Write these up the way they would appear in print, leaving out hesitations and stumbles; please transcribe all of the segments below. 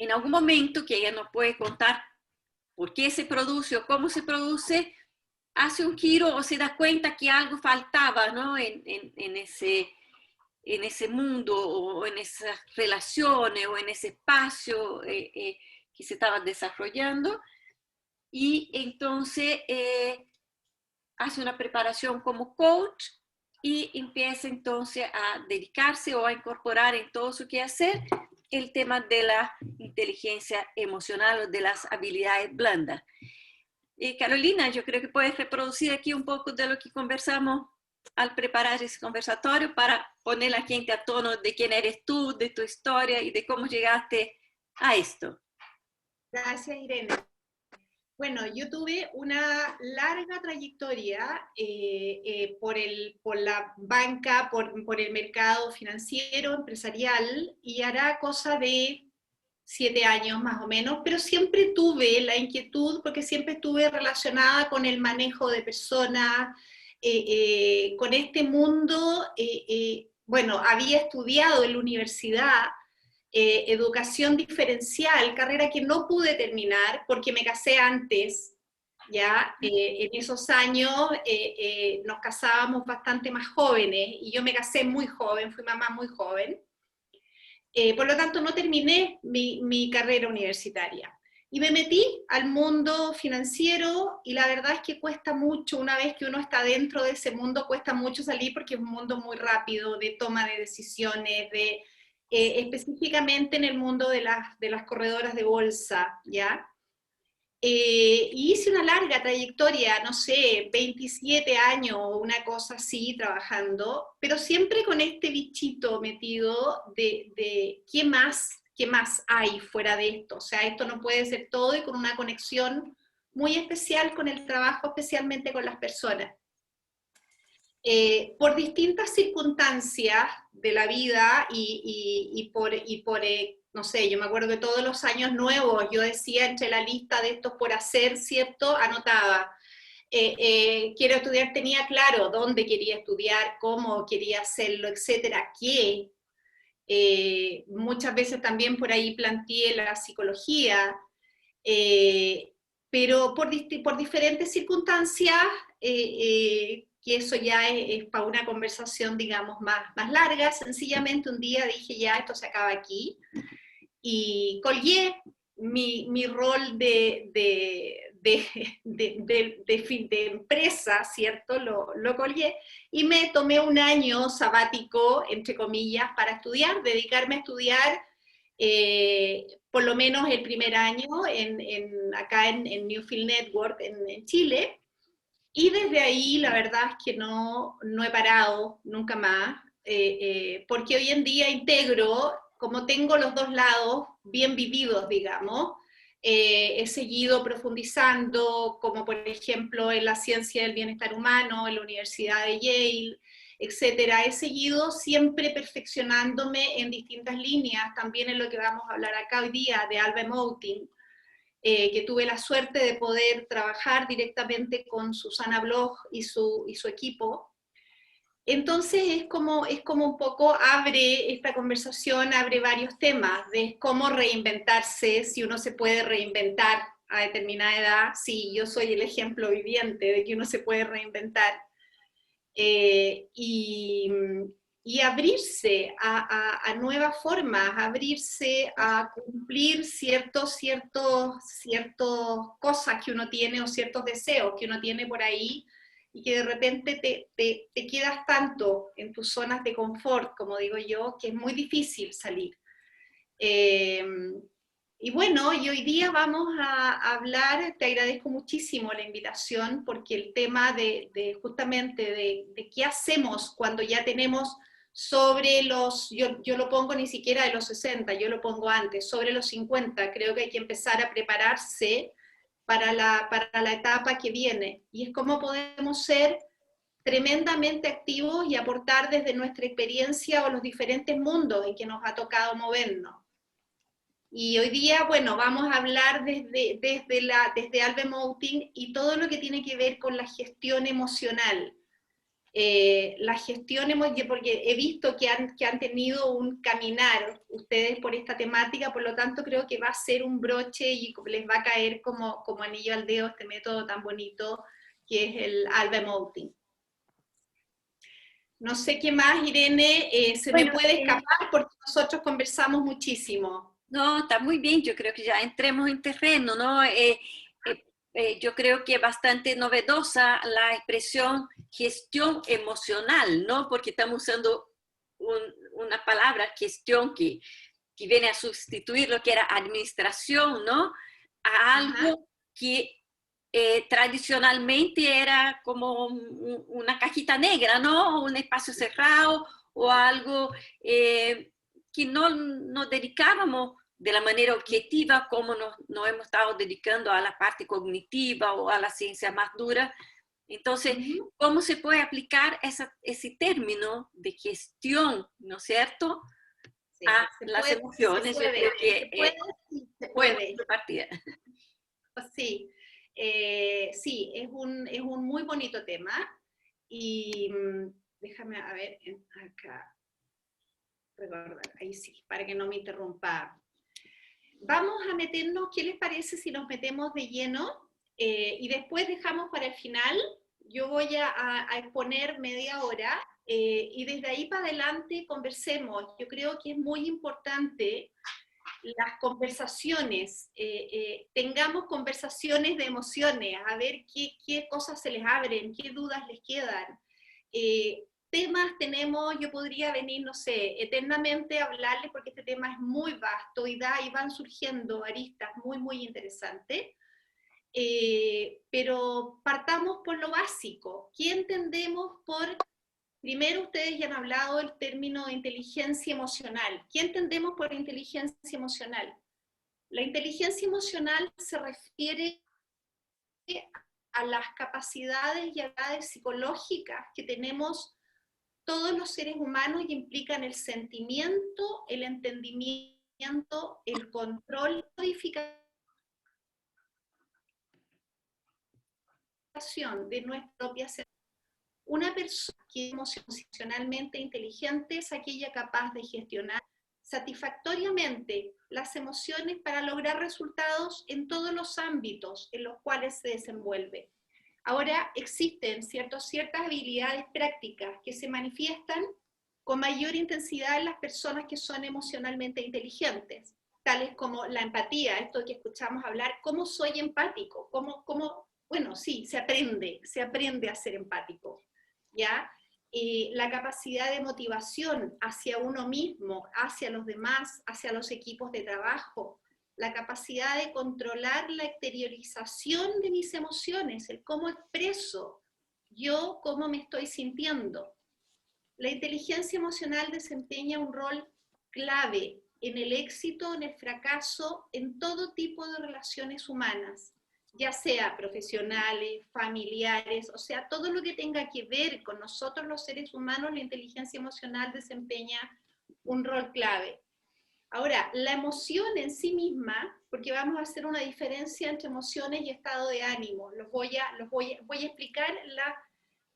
en algún momento, que ella nos puede contar por qué se produce o cómo se produce, hace un giro o se da cuenta que algo faltaba, ¿no? en ese mundo o en esas relaciones o en ese espacio que se estaban desarrollando, y entonces hace una preparación como coach y empieza entonces a dedicarse o a incorporar en todo su quehacer el tema de la inteligencia emocional o de las habilidades blandas. Carolina, yo creo que puedes reproducir aquí un poco de lo que conversamos al preparar ese conversatorio para poner a la gente a tono de quién eres tú, de tu historia y de cómo llegaste a esto. Gracias, Irene. Bueno, yo tuve una larga trayectoria por la banca, por el mercado financiero, empresarial, y hará cosa de 7 años más o menos, pero siempre tuve la inquietud, porque siempre estuve relacionada con el manejo de personas, con este mundo. Bueno, había estudiado en la universidad educación diferencial, carrera que no pude terminar porque me casé antes, ya en esos años nos casábamos bastante más jóvenes, y yo me casé muy joven, fui mamá muy joven. Por lo tanto, no terminé mi carrera universitaria. Y me metí al mundo financiero, y la verdad es que cuesta mucho, una vez que uno está dentro de ese mundo, cuesta mucho salir, porque es un mundo muy rápido de toma de decisiones, específicamente en el mundo de las corredoras de bolsa, ¿ya? Y hice una larga trayectoria, no sé, 27 años o una cosa así, trabajando, pero siempre con este bichito metido de qué más hay fuera de esto. O sea, esto no puede ser todo, y con una conexión muy especial con el trabajo, especialmente con las personas. Por distintas circunstancias de la vida y por no sé, yo me acuerdo que todos los años nuevos yo decía, entre la lista de estos por hacer, ¿cierto? Anotaba, quiero estudiar, tenía claro dónde quería estudiar, cómo quería hacerlo, etcétera, qué. Muchas veces también por ahí planteé la psicología, pero por diferentes circunstancias, que eso ya es para una conversación, digamos, más larga. Sencillamente un día dije, ya, esto se acaba aquí, y colgué mi rol de empresa, ¿cierto? Lo colgué, y me tomé un año sabático, entre comillas, para estudiar, dedicarme a estudiar, por lo menos el primer año acá en Newfield Network en Chile, y desde ahí la verdad es que no he parado nunca más, porque hoy en día integro, como tengo los dos lados bien vividos, digamos, he seguido profundizando, como por ejemplo en la ciencia del bienestar humano, en la Universidad de Yale, etcétera. He seguido siempre perfeccionándome en distintas líneas, también en lo que vamos a hablar acá hoy día, de Alba Emoting, que tuve la suerte de poder trabajar directamente con Susana Bloch y su equipo. Entonces es como un poco abre esta conversación, abre varios temas de cómo reinventarse, si uno se puede reinventar a determinada edad. Sí, yo soy el ejemplo viviente de que uno se puede reinventar. Y abrirse a nuevas formas, abrirse a cumplir ciertos cosas que uno tiene, o ciertos deseos que uno tiene por ahí, y que de repente te quedas tanto en tus zonas de confort, como digo yo, que es muy difícil salir. Y bueno, y hoy día vamos a hablar, te agradezco muchísimo la invitación, porque el tema justamente de qué hacemos cuando ya tenemos sobre yo lo pongo ni siquiera de los 60, yo lo pongo antes, sobre los 50, creo que hay que empezar a prepararse para la etapa que viene, y es cómo podemos ser tremendamente activos y aportar desde nuestra experiencia o los diferentes mundos en que nos ha tocado movernos. Y hoy día, bueno, vamos a hablar desde Alba Emoting y todo lo que tiene que ver con la gestión emocional. La gestión, porque he visto que han tenido un caminar ustedes por esta temática, por lo tanto creo que va a ser un broche y les va a caer como anillo al dedo este método tan bonito que es el Alba Emoting. No sé qué más, Irene, se me puede escapar porque nosotros conversamos muchísimo. No, está muy bien, yo creo que ya entremos en terreno, ¿no? Yo creo que es bastante novedosa la expresión gestión emocional, ¿no? Porque estamos usando una palabra, gestión, que viene a sustituir lo que era administración, ¿no? A algo que tradicionalmente era como una cajita negra, ¿no? Un espacio cerrado o algo que no nos dedicábamos de la manera objetiva como nos hemos estado dedicando a la parte cognitiva o a la ciencia más dura. Entonces, ¿cómo se puede aplicar ese término de gestión, ¿no es cierto?, sí, a las emociones? Se puede. Partida. Sí, sí, es un muy bonito tema. Y déjame, a ver, acá, recordar, ahí sí, para que no me interrumpa. Vamos a meternos, ¿qué les parece si nos metemos de lleno? Y después dejamos para el final, yo voy a exponer media hora, y desde ahí para adelante conversemos. Yo creo que es muy importante las conversaciones, tengamos conversaciones de emociones, a ver qué cosas se les abren, qué dudas les quedan. Temas tenemos, yo podría venir, no sé, eternamente a hablarles porque este tema es muy vasto y van surgiendo aristas muy, muy interesantes. Pero partamos por lo básico. ¿Qué entendemos por... Primero, ustedes ya han hablado del término de inteligencia emocional. ¿Qué entendemos por inteligencia emocional? La inteligencia emocional se refiere a las capacidades y habilidades psicológicas que tenemos todos los seres humanos y implican el sentimiento, el entendimiento, el control, la modificación de nuestra propia ser. Una persona que es emocionalmente inteligente es aquella capaz de gestionar satisfactoriamente las emociones para lograr resultados en todos los ámbitos en los cuales se desenvuelve. Ahora existen ciertas habilidades prácticas que se manifiestan con mayor intensidad en las personas que son emocionalmente inteligentes, tales como la empatía, esto que escuchamos hablar, ¿cómo soy empático? Bueno, sí, se aprende a ser empático, ¿ya? La capacidad de motivación hacia uno mismo, hacia los demás, hacia los equipos de trabajo, la capacidad de controlar la exteriorización de mis emociones, el cómo expreso yo cómo me estoy sintiendo. La inteligencia emocional desempeña un rol clave en el éxito, en el fracaso, en todo tipo de relaciones humanas, ya sea profesionales, familiares, o sea, todo lo que tenga que ver con nosotros los seres humanos, la inteligencia emocional desempeña un rol clave. Ahora, la emoción en sí misma, porque vamos a hacer una diferencia entre emociones y estado de ánimo, voy a explicar,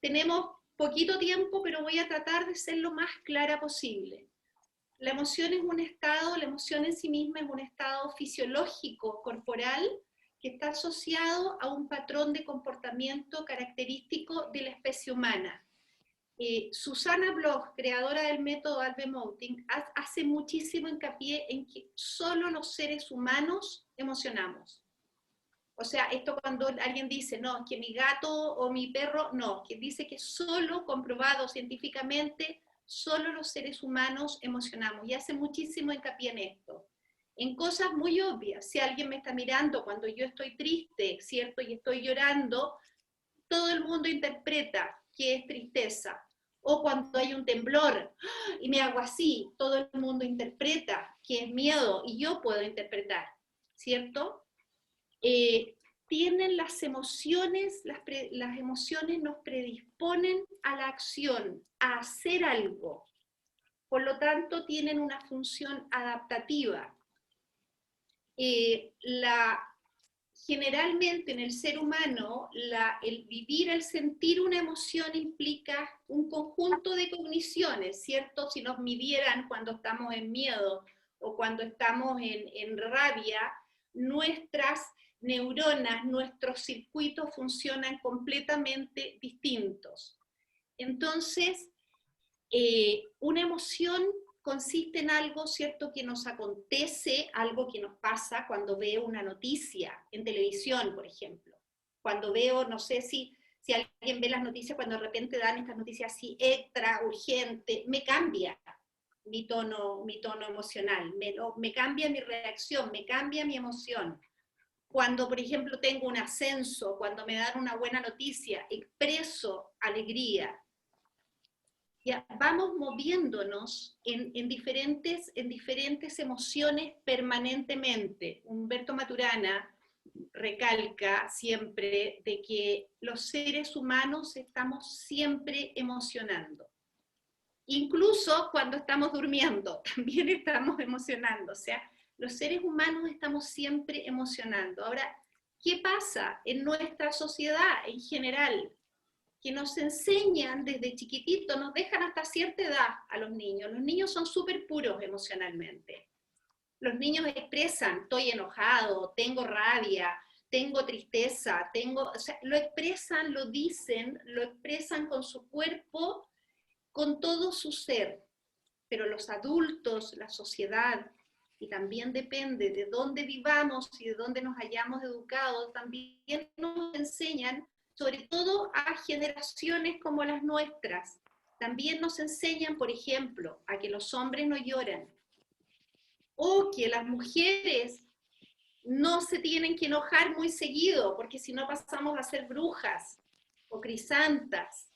tenemos poquito tiempo, pero voy a tratar de ser lo más clara posible. La emoción es un estado, la emoción en sí misma es un estado fisiológico, corporal, que está asociado a un patrón de comportamiento característico de la especie humana. Susanna Bloch, creadora del método Alba Emoting, hace muchísimo hincapié en que solo los seres humanos emocionamos. O sea, esto cuando alguien dice, no, que mi gato o mi perro, no, que dice que solo, comprobado científicamente, solo los seres humanos emocionamos. Y hace muchísimo hincapié en esto. En cosas muy obvias, si alguien me está mirando cuando yo estoy triste, ¿cierto? Y estoy llorando, todo el mundo interpreta que es tristeza. O cuando hay un temblor y me hago así, todo el mundo interpreta que es miedo y yo puedo interpretar, ¿cierto? Tienen las emociones, las emociones nos predisponen a la acción, a hacer algo. Por lo tanto, tienen una función adaptativa. La generalmente en el ser humano, el vivir, el sentir una emoción implica un conjunto de cogniciones, ¿cierto? Si nos midieran cuando estamos en miedo o cuando estamos en rabia, nuestras neuronas, nuestros circuitos funcionan completamente distintos. Entonces, una emoción consiste en algo, ¿cierto?, que nos acontece, algo que nos pasa cuando veo una noticia en televisión, por ejemplo. Cuando veo, no sé si alguien ve las noticias, cuando de repente dan estas noticias así extra, urgente, me cambia mi tono emocional, me cambia mi reacción, me cambia mi emoción. Cuando, por ejemplo, tengo un ascenso, cuando me dan una buena noticia, expreso alegría. Ya, vamos moviéndonos en diferentes emociones permanentemente. Humberto Maturana recalca siempre de que los seres humanos estamos siempre emocionando. Incluso cuando estamos durmiendo, también estamos emocionando. O sea, los seres humanos estamos siempre emocionando. Ahora, ¿qué pasa en nuestra sociedad en general? Que nos enseñan desde chiquitito, nos dejan hasta cierta edad a los niños. Los niños son súper puros emocionalmente. Los niños expresan, estoy enojado, tengo rabia, tengo tristeza, o sea, lo expresan, lo dicen, lo expresan con su cuerpo, con todo su ser. Pero los adultos, la sociedad, y también depende de dónde vivamos y de dónde nos hayamos educado, también nos enseñan, sobre todo a generaciones como las nuestras, también nos enseñan, por ejemplo, a que los hombres no lloran, o que las mujeres no se tienen que enojar muy seguido, porque si no pasamos a ser brujas o crisantas.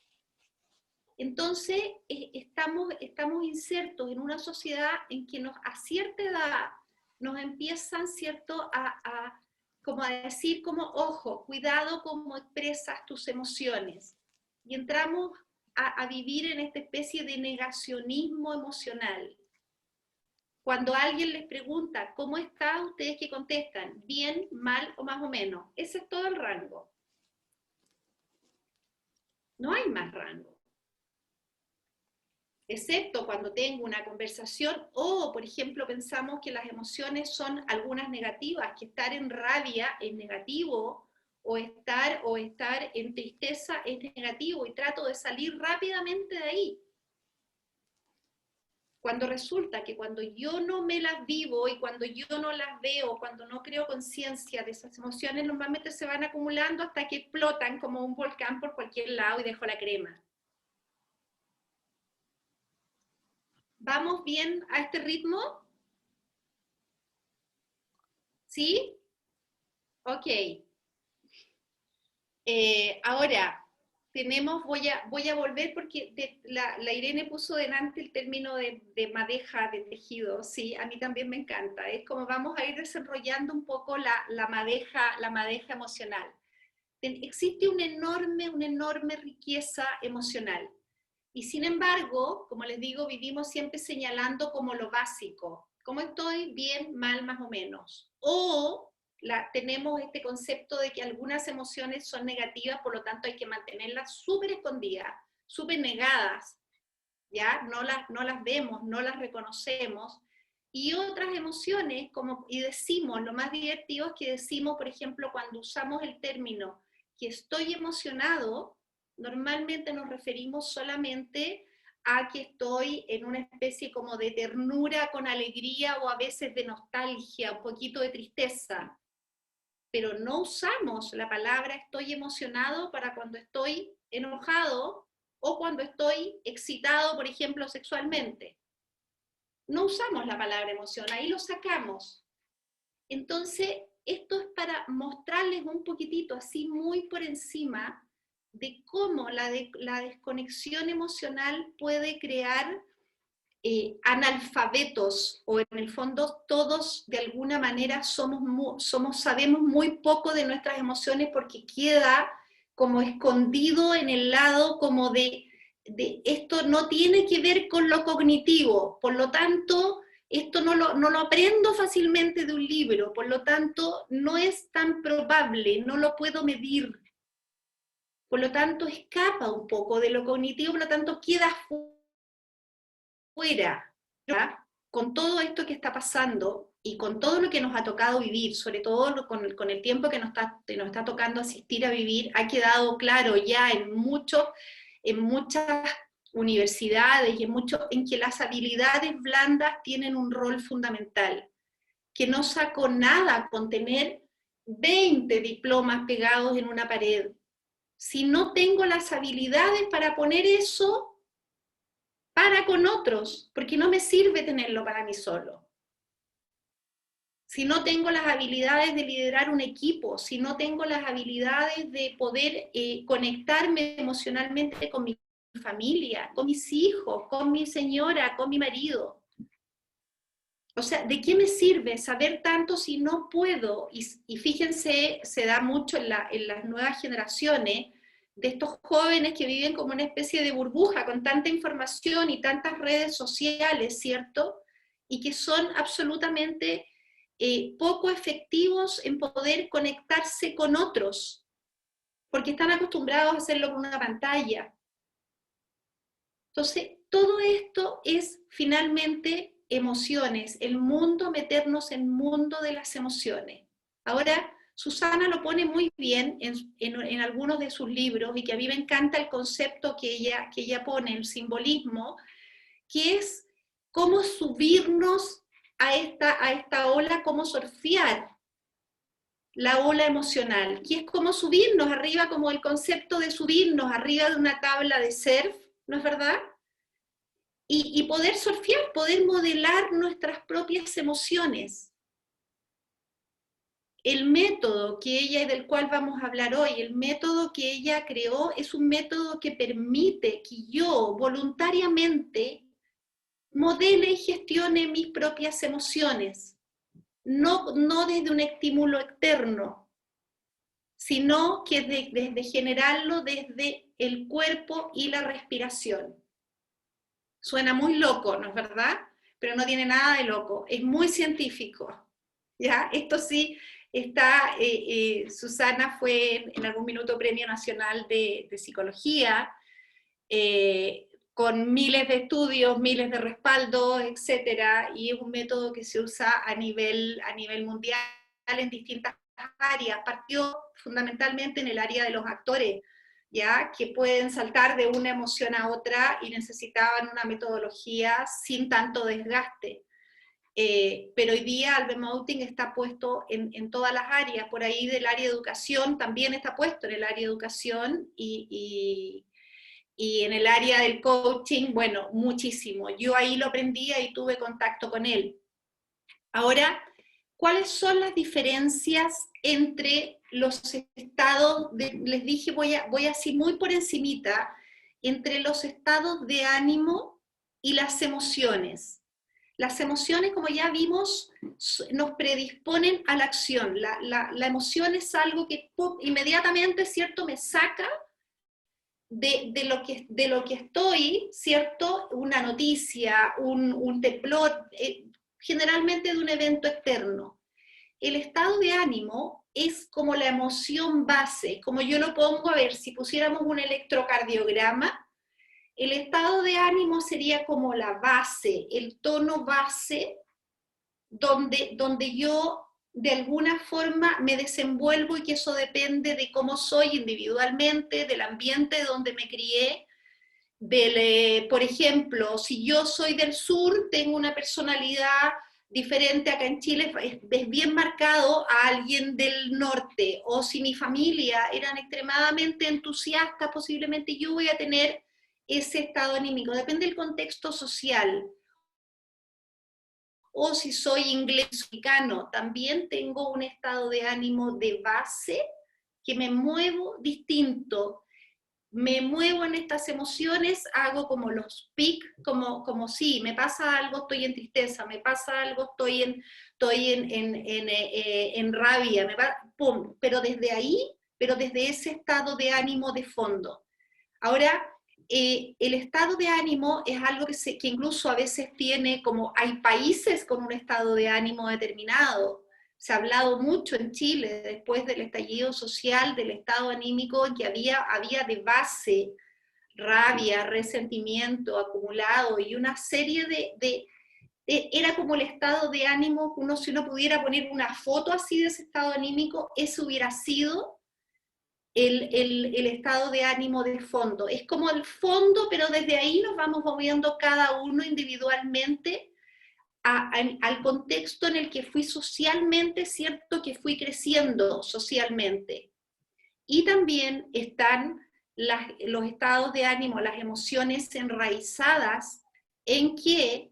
Entonces, estamos insertos en una sociedad en que a cierta edad nos empiezan, ¿cierto?, como a decir, como, ojo, cuidado cómo expresas tus emociones. Y entramos a vivir en esta especie de negacionismo emocional. Cuando alguien les pregunta, ¿cómo está? Ustedes que contestan, bien, mal o más o menos. Ese es todo el rango. No hay más rango. Excepto cuando tengo una conversación o, por ejemplo, pensamos que las emociones son algunas negativas, que estar en rabia es negativo, o estar en tristeza es negativo, y trato de salir rápidamente de ahí. Cuando resulta que cuando yo no me las vivo y cuando yo no las veo, cuando no creo conciencia de esas emociones, normalmente se van acumulando hasta que explotan como un volcán por cualquier lado y dejo la crema. ¿Vamos bien a este ritmo? ¿Sí? Ok. Ahora, voy a volver porque la Irene puso delante el término de madeja de tejido. Sí, a mí también me encanta. Es como vamos a ir desarrollando un poco la madeja emocional. Existe una enorme riqueza emocional. Y sin embargo, como les digo, vivimos siempre señalando como lo básico. ¿Cómo estoy? Bien, mal, más o menos. O tenemos este concepto de que algunas emociones son negativas, por lo tanto hay que mantenerlas súper escondidas, súper negadas, ¿ya? No las vemos, no las reconocemos. Y otras emociones, y decimos, lo más divertido es que decimos, por ejemplo, cuando usamos el término que estoy emocionado, normalmente nos referimos solamente a que estoy en una especie como de ternura con alegría o a veces de nostalgia, un poquito de tristeza. Pero no usamos la palabra estoy emocionado para cuando estoy enojado o cuando estoy excitado, por ejemplo, sexualmente. No usamos la palabra emoción, ahí lo sacamos. Entonces, esto es para mostrarles un poquitito, así muy por encima, de cómo la desconexión emocional puede crear analfabetos, o en el fondo todos de alguna manera sabemos muy poco de nuestras emociones porque queda como escondido en el lado como de esto no tiene que ver con lo cognitivo, por lo tanto Esto no lo aprendo fácilmente de un libro, por lo tanto no es tan probable, no lo puedo medir. Por lo tanto escapa un poco de lo cognitivo, por lo tanto queda fuera. ¿Ya? Con todo esto que está pasando y con todo lo que nos ha tocado vivir, sobre todo con el tiempo que nos está tocando asistir a vivir, ha quedado claro ya en muchas universidades y en que las habilidades blandas tienen un rol fundamental, que no saco nada con tener 20 diplomas pegados en una pared. Si no tengo las habilidades para poner eso para con otros, porque no me sirve tenerlo para mí solo. Si no tengo las habilidades de liderar un equipo, si no tengo las habilidades de poder conectarme emocionalmente con mi familia, con mis hijos, con mi señora, con mi marido. O sea, ¿de qué me sirve saber tanto si no puedo? Y fíjense, se da mucho en las nuevas generaciones, de estos jóvenes que viven como una especie de burbuja con tanta información y tantas redes sociales, ¿cierto? Y que son absolutamente poco efectivos en poder conectarse con otros, porque están acostumbrados a hacerlo con una pantalla. Entonces, todo esto es finalmente emociones, el mundo, meternos en el mundo de las emociones. Ahora, Susana lo pone muy bien en algunos de sus libros, y que a mí me encanta el concepto que ella pone, el simbolismo, que es cómo subirnos a esta ola, cómo surfear la ola emocional, que es como subirnos arriba, como el concepto de subirnos arriba de una tabla de surf, ¿no es verdad? Y poder surfear, poder modelar nuestras propias emociones. El método que ella, y del cual vamos a hablar hoy, el método que ella creó, es un método que permite que yo voluntariamente modele y gestione mis propias emociones, no desde un estímulo externo, sino que desde generarlo desde el cuerpo y la respiración. Suena muy loco, ¿no es verdad? Pero no tiene nada de loco, es muy científico. ¿Ya? Esto sí está, Susana fue en algún minuto Premio Nacional de Psicología, con miles de estudios, miles de respaldos, etcétera, y es un método que se usa a nivel mundial en distintas áreas. Partió fundamentalmente en el área de los actores, ¿ya? Que pueden saltar de una emoción a otra y necesitaban una metodología sin tanto desgaste. Pero hoy día el emoting está puesto en todas las áreas, por ahí del área de educación también está puesto en el área de educación, y en el área del coaching, bueno, muchísimo. Yo ahí lo aprendí y tuve contacto con él. Ahora, ¿cuáles son las diferencias entre los estados, les dije, voy así muy por encimita, entre los estados de ánimo y las emociones? Las emociones, como ya vimos, nos predisponen a la acción. La emoción es algo que inmediatamente, ¿cierto?, me saca de lo que estoy, ¿cierto? Una noticia, un temblor, generalmente de un evento externo. El estado de ánimo es como la emoción base, como yo lo pongo, a ver, si pusiéramos un electrocardiograma, el estado de ánimo sería como la base, el tono base, donde yo de alguna forma me desenvuelvo, y que eso depende de cómo soy individualmente, del ambiente donde me crié, por ejemplo, si yo soy del sur, tengo una personalidad diferente. Acá en Chile es bien marcado a alguien del norte, o si mi familia eran extremadamente entusiastas, posiblemente yo voy a tener ese estado anímico, depende del contexto social. O si soy inglés mexicano, también tengo un estado de ánimo de base, que me muevo distinto, me muevo en estas emociones, hago como los pics, como si me pasa algo, estoy en tristeza, me pasa algo, estoy en rabia, pum, pero desde ahí, pero desde ese estado de ánimo de fondo. Ahora, el estado de ánimo es algo que incluso a veces tiene, como hay países con un estado de ánimo determinado. Se ha hablado mucho en Chile, después del estallido social, del estado anímico que había de base rabia, resentimiento acumulado y una serie era como el estado de ánimo, si uno pudiera poner una foto así de ese estado anímico, ese hubiera sido el estado de ánimo de fondo. Es como el fondo, pero desde ahí nos vamos moviendo cada uno individualmente al contexto en el que fui socialmente, ¿cierto? Que fui creciendo socialmente. Y también están los estados de ánimo, las emociones enraizadas en que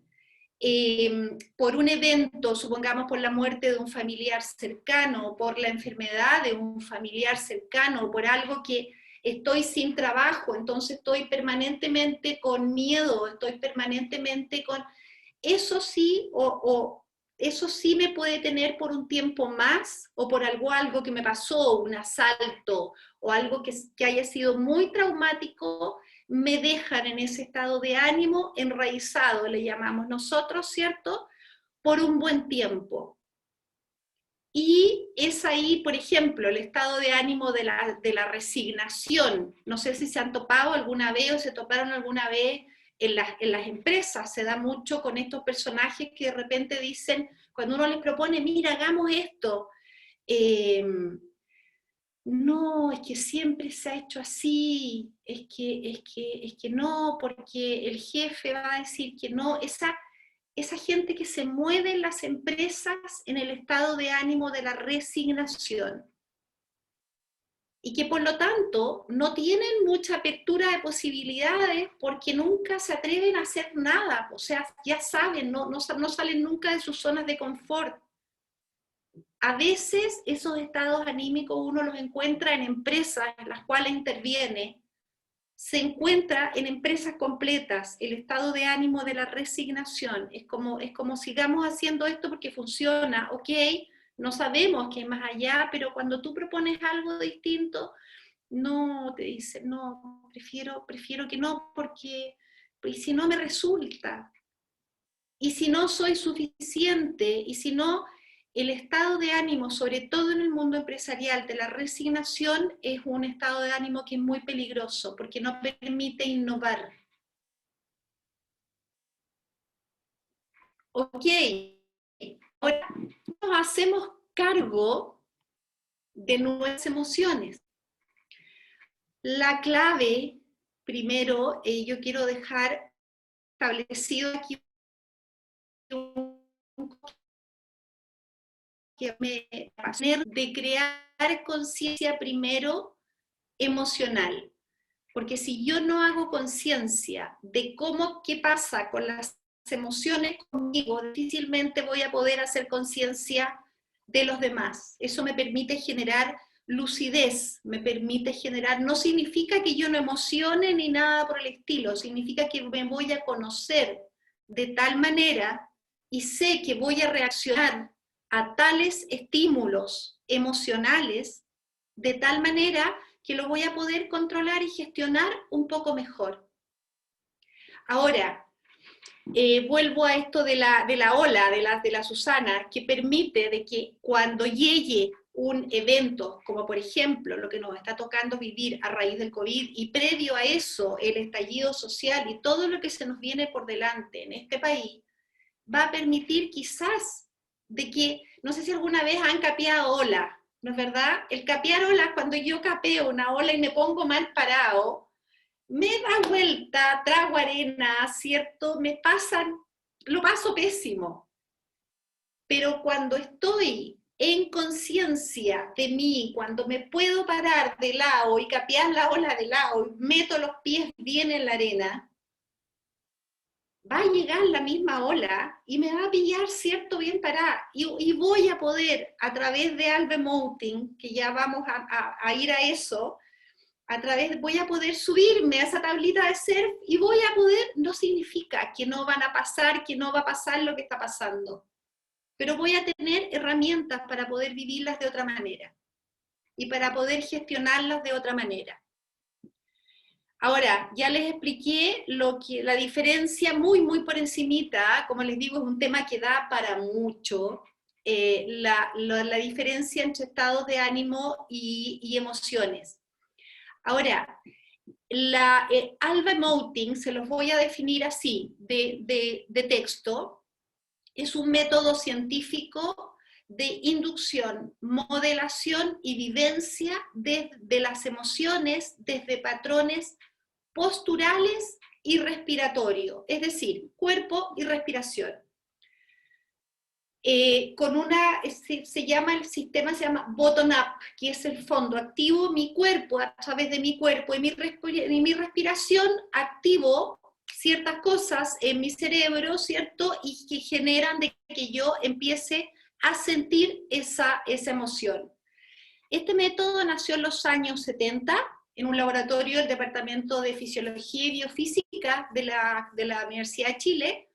por un evento, supongamos por la muerte de un familiar cercano, por la enfermedad de un familiar cercano, por algo que estoy sin trabajo, entonces estoy permanentemente con miedo, estoy permanentemente con... Eso sí, eso sí me puede tener por un tiempo más, o por algo que me pasó, un asalto, o algo que haya sido muy traumático, me dejan en ese estado de ánimo enraizado, le llamamos nosotros, ¿cierto? Por un buen tiempo. Y es ahí, por ejemplo, el estado de ánimo de la resignación. No sé si se han topado alguna vez o se toparon alguna vez en las empresas. Se da mucho con estos personajes que de repente dicen, cuando uno les propone, mira, hagamos esto, no, es que siempre se ha hecho así, es que no, porque el jefe va a decir que no. Esa gente que se mueve en las empresas en el estado de ánimo de la resignación y que por lo tanto no tienen mucha apertura de posibilidades porque nunca se atreven a hacer nada, o sea, ya saben, no salen nunca de sus zonas de confort. A veces esos estados anímicos uno los encuentra en empresas en las cuales interviene, se encuentra en empresas completas, el estado de ánimo de la resignación, es como sigamos haciendo esto porque funciona, ok, no sabemos qué hay más allá, pero cuando tú propones algo distinto, no, te dicen, no, prefiero que no, porque pues, si no me resulta, y si no soy suficiente, y si no, el estado de ánimo, sobre todo en el mundo empresarial, de la resignación, es un estado de ánimo que es muy peligroso, porque no permite innovar. Ok, ahora nos hacemos cargo de nuestras emociones. La clave, primero, yo quiero dejar establecido aquí que me apasiona de crear conciencia primero emocional. Porque si yo no hago conciencia de qué pasa con las emociones conmigo, difícilmente voy a poder hacer conciencia de los demás. Eso me permite generar lucidez, me permite generar, no significa que yo no emocione ni nada por el estilo, significa que me voy a conocer de tal manera y sé que voy a reaccionar a tales estímulos emocionales de tal manera que lo voy a poder controlar y gestionar un poco mejor. Ahora, vuelvo a esto de la ola, de la Susana, que permite de que cuando llegue un evento, como por ejemplo lo que nos está tocando vivir a raíz del COVID, y previo a eso el estallido social y todo lo que se nos viene por delante en este país, va a permitir quizás de que, no sé si alguna vez han capeado ola, ¿no es verdad? El capear olas, cuando yo capeo una ola y me pongo mal parado, me da vuelta, trago arena, ¿cierto? Lo paso pésimo. Pero cuando estoy en conciencia de mí, cuando me puedo parar de lado y capear la ola de lado, meto los pies bien en la arena, va a llegar la misma ola y me va a pillar, ¿cierto?, bien parada. Y voy a poder, a través de Albemoting, que ya vamos a ir a eso, voy a poder subirme a esa tablita de surf y voy a poder, no significa que no van a pasar, que no va a pasar lo que está pasando, pero voy a tener herramientas para poder vivirlas de otra manera y para poder gestionarlas de otra manera. Ahora, ya les expliqué la diferencia muy por encimita, como les digo, es un tema que da para mucho, la diferencia entre estados de ánimo y emociones. Ahora, Alba Emoting, se los voy a definir así, de texto, es un método científico de inducción, modelación y vivencia de las emociones desde patrones posturales y respiratorio, es decir, cuerpo y respiración. El sistema se llama bottom-up, que es el fondo. Activo mi cuerpo a través de mi cuerpo y mi respiración, activo ciertas cosas en mi cerebro, ¿cierto? Y que generan de que yo empiece a sentir esa emoción. Este método nació en los años 70 en un laboratorio del Departamento de Fisiología y Biofísica de la Universidad de Chile,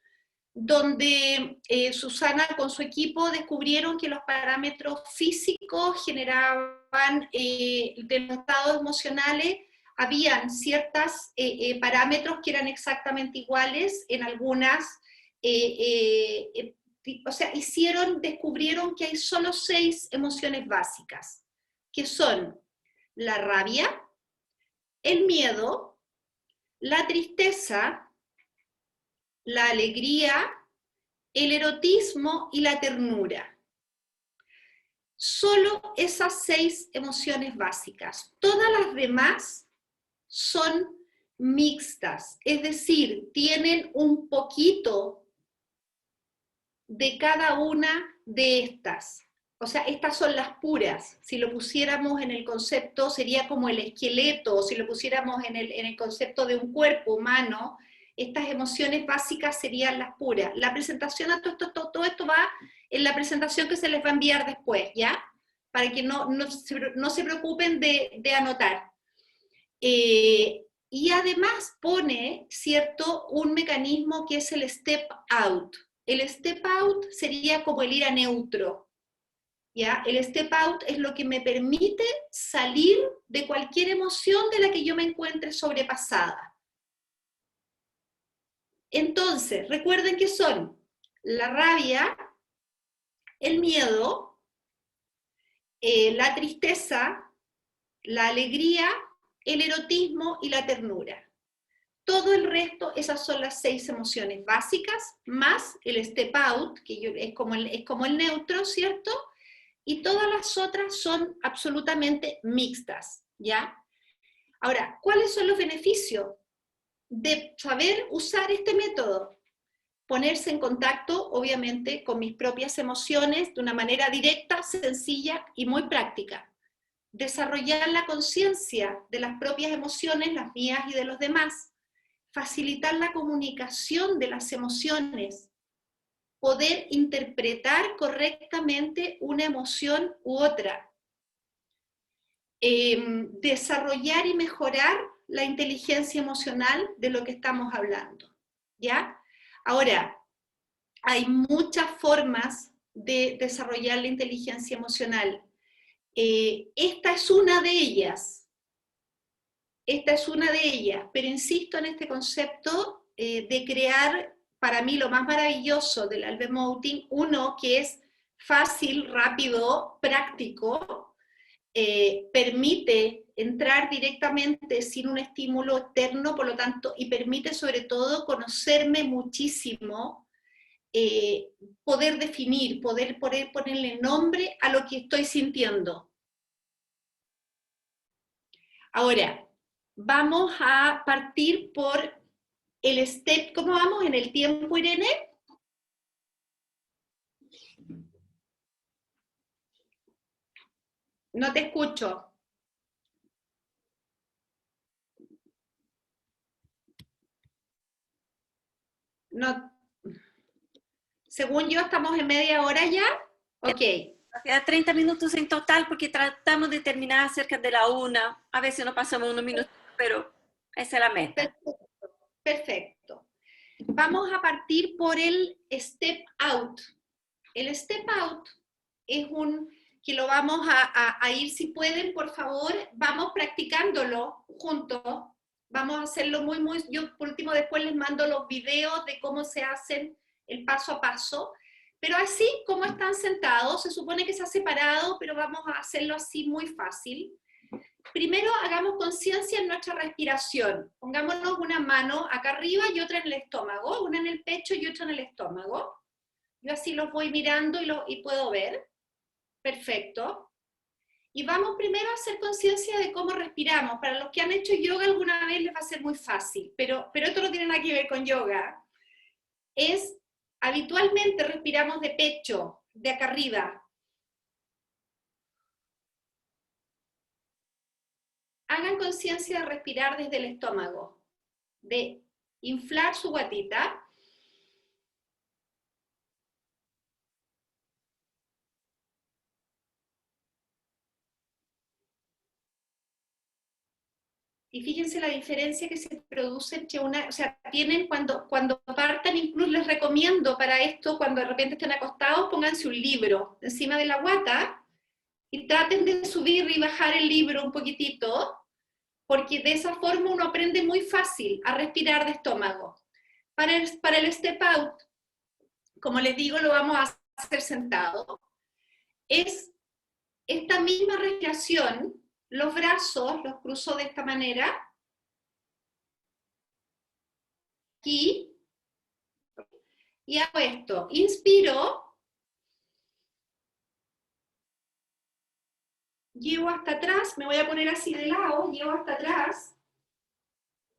donde Susana con su equipo descubrieron que los parámetros físicos generaban de los estados emocionales, habían ciertos parámetros que eran exactamente iguales en algunas, o sea, descubrieron que hay solo 6 emociones básicas, que son la rabia, el miedo, la tristeza, la alegría, el erotismo y la ternura. Solo esas 6 emociones básicas. Todas las demás son mixtas, es decir, tienen un poquito de cada una de estas. O sea, estas son las puras. Si lo pusiéramos en el concepto, sería como el esqueleto, si lo pusiéramos en el concepto de un cuerpo humano, estas emociones básicas serían las puras. La presentación, todo esto va en la presentación que se les va a enviar después, ¿ya? Para que no se preocupen de anotar. Y además pone, ¿cierto?, un mecanismo que es el step out. El step out sería como el ir a neutro, ¿ya? El step out es lo que me permite salir de cualquier emoción de la que yo me encuentre sobrepasada. Entonces, recuerden que son la rabia, el miedo, la tristeza, la alegría, el erotismo y la ternura. Todo el resto, esas son las 6 emociones básicas, más el step out, que es como el neutro, ¿cierto? Y todas las otras son absolutamente mixtas, ¿ya? Ahora, ¿cuáles son los beneficios de saber usar este método? Ponerse en contacto, obviamente, con mis propias emociones de una manera directa, sencilla y muy práctica. Desarrollar la conciencia de las propias emociones, las mías y de los demás. Facilitar la comunicación de las emociones. Poder interpretar correctamente una emoción u otra. Desarrollar y mejorar la inteligencia emocional de lo que estamos hablando, ¿ya? Ahora, hay muchas formas de desarrollar la inteligencia emocional. Esta es una de ellas. Pero insisto en este concepto de crear, para mí, lo más maravilloso del Alba Emoting, uno que es fácil, rápido, práctico, permite entrar directamente sin un estímulo externo, por lo tanto, y permite sobre todo conocerme muchísimo, poder definir, poder ponerle nombre a lo que estoy sintiendo. Ahora, vamos a partir por el step. ¿Cómo vamos en el tiempo, Irene? No te escucho. No. Según yo, ¿estamos en media hora ya? Ok. Queda 30 minutos en total porque tratamos de terminar cerca de la 1. A veces nos pasamos unos minutos, pero esa es la meta. Perfecto. Perfecto. Vamos a partir por el step out. El step out es que lo vamos a ir, si pueden, por favor, vamos practicándolo juntos, Vamos a hacerlo yo por último después les mando los videos de cómo se hacen el paso a paso, pero así como están sentados, se supone que se ha separado, pero vamos a hacerlo así muy fácil. Primero hagamos conciencia en nuestra respiración. Pongámonos una mano acá arriba y otra en el estómago, una en el pecho y otra en el estómago. Yo así los voy mirando y puedo ver. Perfecto. Y vamos primero a hacer conciencia de cómo respiramos. Para los que han hecho yoga alguna vez les va a ser muy fácil, pero esto no tiene nada que ver con yoga. Habitualmente respiramos de pecho, de acá arriba. Hagan conciencia de respirar desde el estómago, de inflar su guatita. Y fíjense la diferencia que se produce entre o sea, tienen cuando partan, incluso les recomiendo para esto, cuando de repente estén acostados, pónganse un libro encima de la guata y traten de subir y bajar el libro un poquitito, porque de esa forma uno aprende muy fácil a respirar de estómago. Para el step out, como les digo, lo vamos a hacer sentado. Es esta misma respiración, los brazos los cruzo de esta manera, aquí, y hago esto. Inspiro, llevo hasta atrás, me voy a poner así de lado, llevo hasta atrás,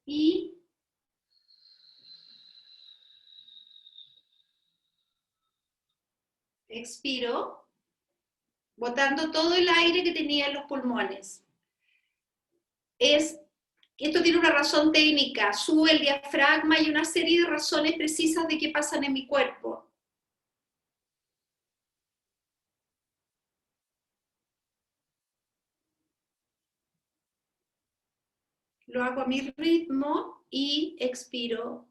y expiro, botando todo el aire que tenía en los pulmones. Esto tiene una razón técnica, sube el diafragma y una serie de razones precisas de qué pasan en mi cuerpo. Lo hago a mi ritmo y expiro.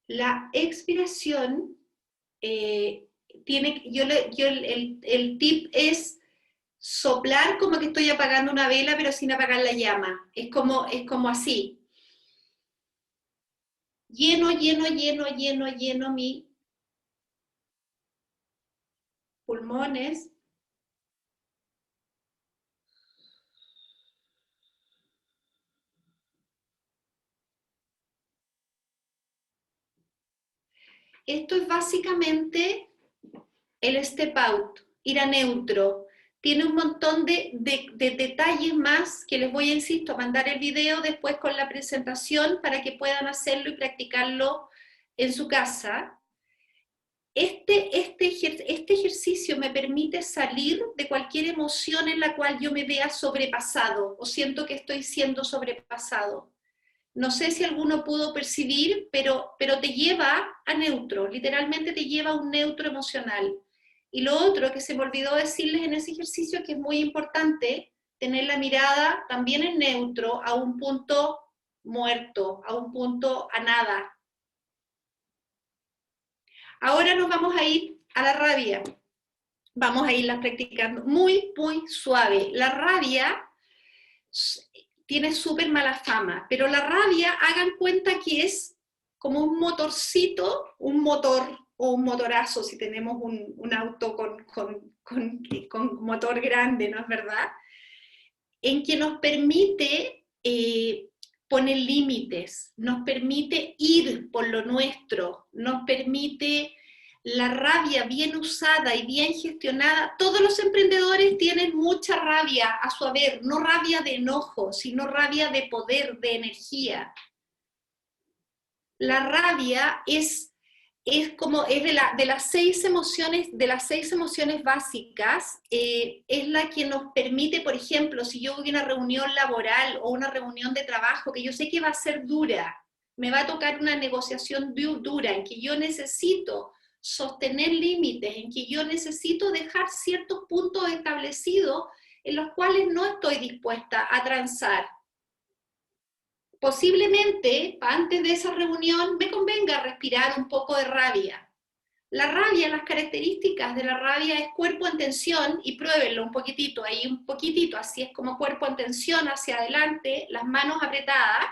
La expiración el tip es soplar como que estoy apagando una vela, pero sin apagar la llama. Es como así. Lleno, lleno, lleno, lleno, lleno mis pulmones. Esto es básicamente el step out, ir a neutro. Tiene un montón de detalles más que les voy a, insisto, mandar el video después con la presentación para que puedan hacerlo y practicarlo en su casa. Este ejercicio me permite salir de cualquier emoción en la cual yo me vea sobrepasado o siento que estoy siendo sobrepasado. No sé si alguno pudo percibir, pero te lleva a neutro, literalmente te lleva a un neutro emocional. Y lo otro que se me olvidó decirles en ese ejercicio, que es muy importante, tener la mirada también en neutro, a un punto muerto, a un punto a nada. Ahora nos vamos a ir a la rabia. Vamos a irla practicando muy, muy suave. La rabia tiene súper mala fama, pero la rabia, hagan cuenta que es como un motorcito, un motor o un motorazo, si tenemos un auto con motor grande, ¿no es verdad? En que nos permite poner límites, nos permite ir por lo nuestro, nos permite la rabia bien usada y bien gestionada. Todos los emprendedores tienen mucha rabia a su haber, no rabia de enojo, sino rabia de poder, de energía. La rabia es de las seis emociones básicas, es la que nos permite, por ejemplo, si yo voy a una reunión laboral o una reunión de trabajo que yo sé que va a ser dura, me va a tocar una negociación dura, en que yo necesito sostener límites, en que yo necesito dejar ciertos puntos establecidos en los cuales no estoy dispuesta a transar. Posiblemente, antes de esa reunión, me convenga respirar un poco de rabia. La rabia, las características de la rabia es cuerpo en tensión, y pruébenlo un poquitito, ahí un poquitito, así es como cuerpo en tensión hacia adelante, las manos apretadas,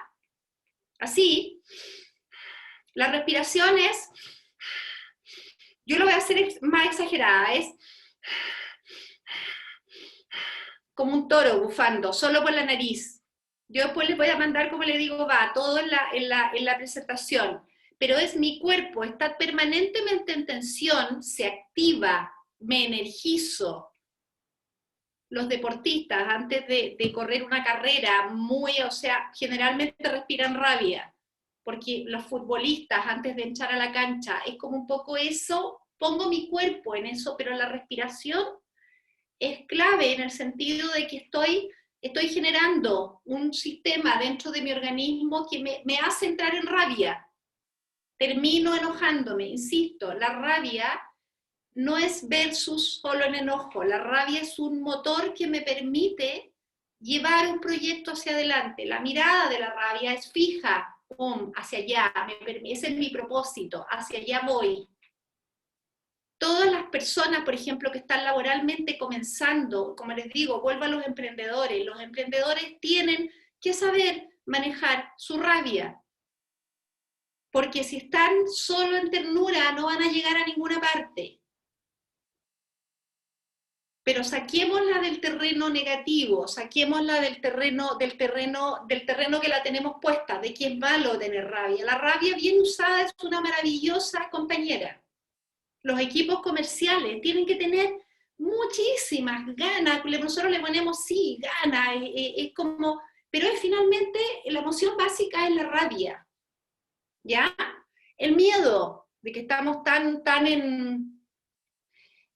así. La respiración es, yo lo voy a hacer más exagerada, es como un toro bufando, solo por la nariz. Yo después les voy a mandar, como les digo, va, todo en la presentación. Pero es mi cuerpo, está permanentemente en tensión, se activa, me energizo. Los deportistas, antes de correr una carrera, generalmente respiran rabia, porque los futbolistas, antes de echar a la cancha, es como un poco eso, pongo mi cuerpo en eso, pero la respiración es clave en el sentido de que estoy generando un sistema dentro de mi organismo que me hace entrar en rabia. Termino enojándome, insisto, la rabia no es versus solo en enojo, la rabia es un motor que me permite llevar un proyecto hacia adelante. La mirada de la rabia es fija, hacia allá, ese es mi propósito, hacia allá voy. Todas las personas, por ejemplo, que están laboralmente comenzando, como les digo, vuelvo a los emprendedores tienen que saber manejar su rabia, porque si están solo en ternura no van a llegar a ninguna parte. Pero saquémosla del terreno negativo, saquémosla del terreno que la tenemos puesta, de que es malo tener rabia. La rabia bien usada es una maravillosa compañera. Los equipos comerciales tienen que tener muchísimas ganas, nosotros le ponemos sí, ganas, es como, pero es finalmente la emoción básica es la rabia, ¿ya? El miedo, de que estamos tan en...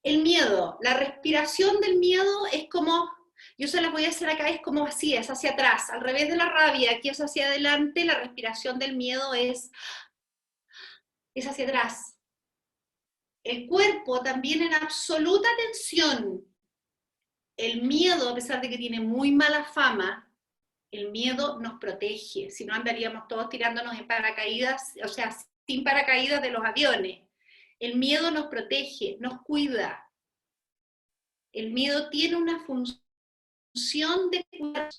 El miedo, la respiración del miedo es como, yo se las voy a hacer acá, es como así, es hacia atrás, al revés de la rabia, aquí es hacia adelante, la respiración del miedo es hacia atrás. El cuerpo también en absoluta tensión. El miedo, a pesar de que tiene muy mala fama, el miedo nos protege, si no andaríamos todos tirándonos en paracaídas, o sea, sin paracaídas de los aviones. El miedo nos protege, nos cuida. El miedo tiene una función de cuidar,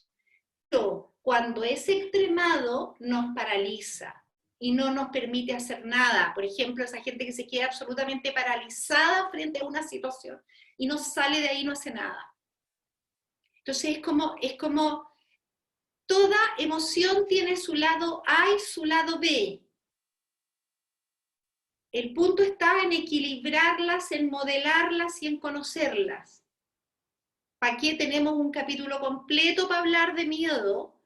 pero cuando es extremado nos paraliza y no nos permite hacer nada. Por ejemplo, esa gente que se queda absolutamente paralizada frente a una situación y no sale de ahí, no hace nada. Entonces es como toda emoción tiene su lado A y su lado B. El punto está en equilibrarlas, en modelarlas y en conocerlas. ¿Para qué tenemos un capítulo completo para hablar de miedo?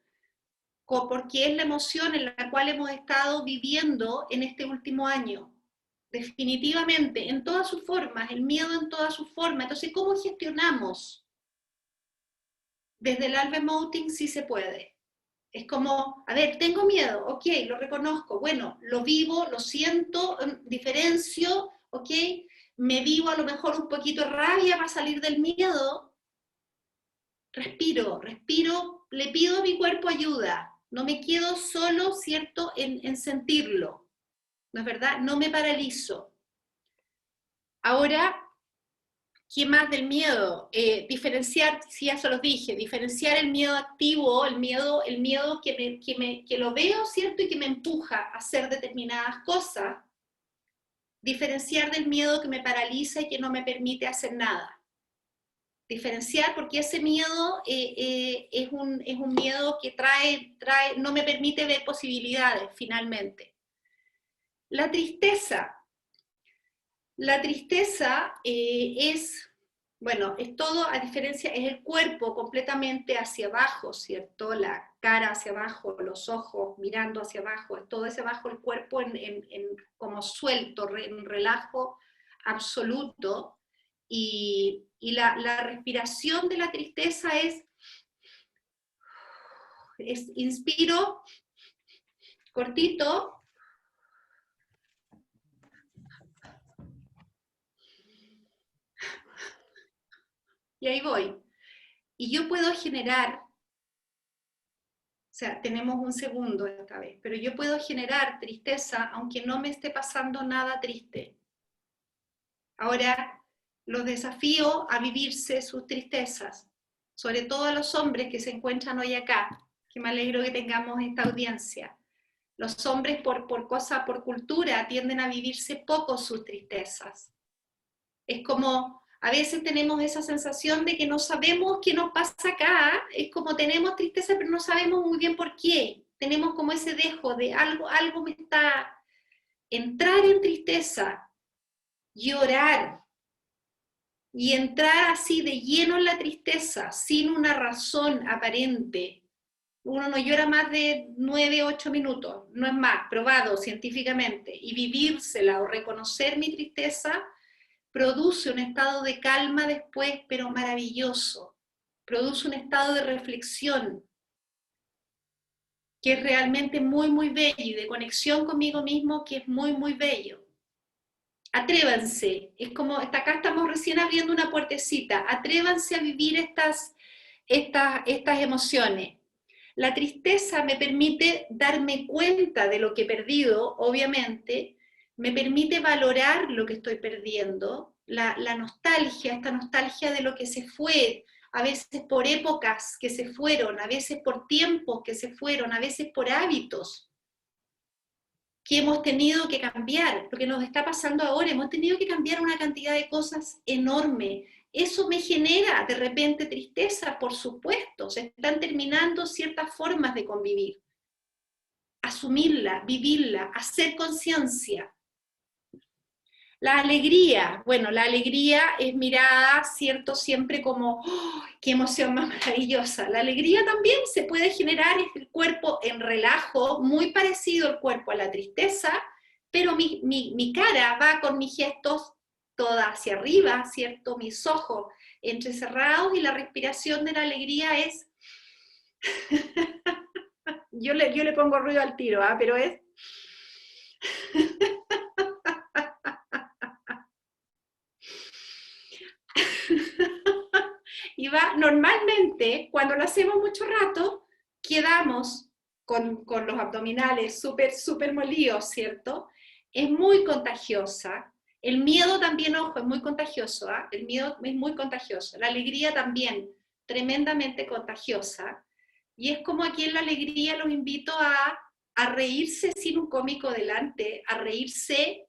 Porque es la emoción en la cual hemos estado viviendo en este último año. Definitivamente, en todas sus formas, el miedo en todas sus formas. Entonces, ¿cómo gestionamos? Desde el Alve Mounting sí se puede. Es como, a ver, tengo miedo, ok, lo reconozco, bueno, lo vivo, lo siento, diferencio, ok, me vivo a lo mejor un poquito de rabia para salir del miedo, respiro, le pido a mi cuerpo ayuda, no me quedo solo, ¿cierto?, en sentirlo, ¿no es verdad? No me paralizo. Ahora, ¿qué más del miedo? Diferenciar, sí, ya se los dije, diferenciar el miedo activo, el miedo que lo veo, ¿cierto? Y que me empuja a hacer determinadas cosas. Diferenciar del miedo que me paraliza y que no me permite hacer nada. Diferenciar porque ese miedo es un miedo que no me permite ver posibilidades, finalmente. La tristeza. La tristeza es todo, a diferencia, es el cuerpo completamente hacia abajo, ¿cierto? La cara hacia abajo, los ojos mirando hacia abajo, es todo hacia abajo, el cuerpo como suelto, en relajo absoluto. Y la respiración de la tristeza es inspiro, cortito, y ahí voy. Y yo puedo generar, o sea, tenemos un segundo esta vez, pero yo puedo generar tristeza aunque no me esté pasando nada triste. Ahora, los desafío a vivirse sus tristezas, sobre todo a los hombres que se encuentran hoy acá, que me alegro que tengamos esta audiencia. Los hombres por cultura, tienden a vivirse poco sus tristezas. Es como, a veces tenemos esa sensación de que no sabemos qué nos pasa acá, es como tenemos tristeza pero no sabemos muy bien por qué. Tenemos como ese dejo de algo me está... Entrar en tristeza, llorar, y entrar así de lleno en la tristeza, sin una razón aparente. Uno no llora más de 9, 8 minutos, no es más, probado científicamente, y vivírsela o reconocer mi tristeza produce un estado de calma después, pero maravilloso. Produce un estado de reflexión que es realmente muy, muy bello, y de conexión conmigo mismo que es muy, muy bello. Atrévanse, es como, acá estamos recién abriendo una puertecita, atrévanse a vivir estas emociones. La tristeza me permite darme cuenta de lo que he perdido, obviamente, me permite valorar lo que estoy perdiendo, la nostalgia, esta nostalgia de lo que se fue, a veces por épocas que se fueron, a veces por tiempos que se fueron, a veces por hábitos que hemos tenido que cambiar, lo que nos está pasando ahora, hemos tenido que cambiar una cantidad de cosas enorme. Eso me genera de repente tristeza, por supuesto, se están terminando ciertas formas de convivir. Asumirla, vivirla, hacer conciencia. La alegría, bueno, la alegría es mirada, ¿cierto? Siempre como, ¡oh, qué emoción más maravillosa! La alegría también se puede generar el cuerpo en relajo, muy parecido el cuerpo a la tristeza, pero mi cara va con mis gestos toda hacia arriba, ¿cierto? Mis ojos entrecerrados, y la respiración de la alegría es... yo le pongo ruido al tiro, ¿ah? Pero es... Y va, normalmente, cuando lo hacemos mucho rato, quedamos con los abdominales súper molidos, ¿cierto? Es muy contagiosa. El miedo también, ojo, es muy contagioso, ¿eh? El miedo es muy contagioso. La alegría también, tremendamente contagiosa. Y es como aquí en la alegría los invito a reírse sin un cómico delante, a reírse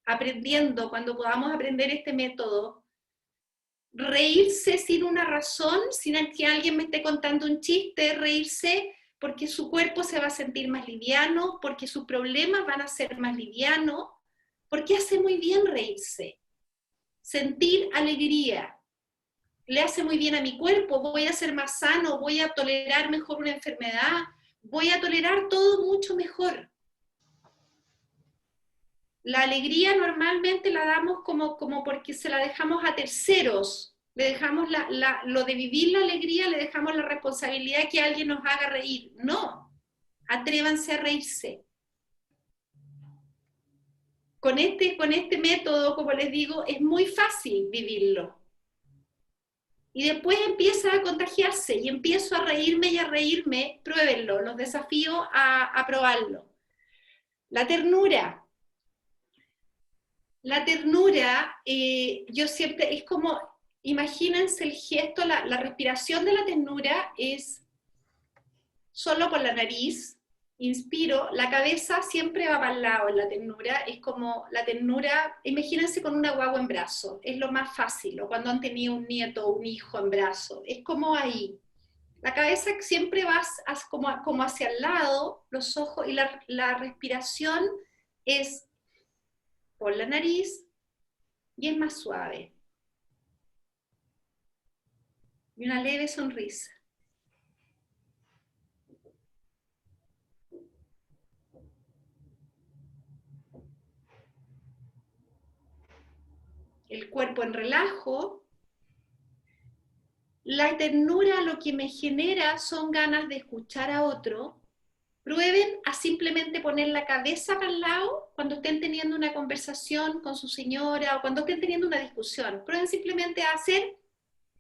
aprendiendo, cuando podamos aprender este método, reírse sin una razón, sin que alguien me esté contando un chiste, reírse porque su cuerpo se va a sentir más liviano, porque sus problemas van a ser más livianos, porque hace muy bien reírse. Sentir alegría le hace muy bien a mi cuerpo, voy a ser más sano, voy a tolerar mejor una enfermedad, voy a tolerar todo mucho mejor. La alegría normalmente la damos como porque se la dejamos a terceros, le dejamos lo de vivir la alegría, le dejamos la responsabilidad que alguien nos haga reír. No, atrévanse a reírse. Con este método, como les digo, es muy fácil vivirlo. Y después empieza a contagiarse, y empiezo a reírme y a reírme, pruébenlo, los desafío a probarlo. La ternura. La ternura, yo siempre, es como, imagínense el gesto, la respiración de la ternura es solo por la nariz, inspiro, la cabeza siempre va para el lado en la ternura, es como la ternura, imagínense con una guagua en brazo, es lo más fácil, o cuando han tenido un nieto o un hijo en brazo, es como ahí. La cabeza siempre va como hacia el lado, los ojos, y la respiración es por la nariz, y es más suave. Y una leve sonrisa. El cuerpo en relajo. La ternura lo que me genera son ganas de escuchar a otro. Prueben a simplemente poner la cabeza para el lado cuando estén teniendo una conversación con su señora o cuando estén teniendo una discusión. Prueben simplemente a hacer,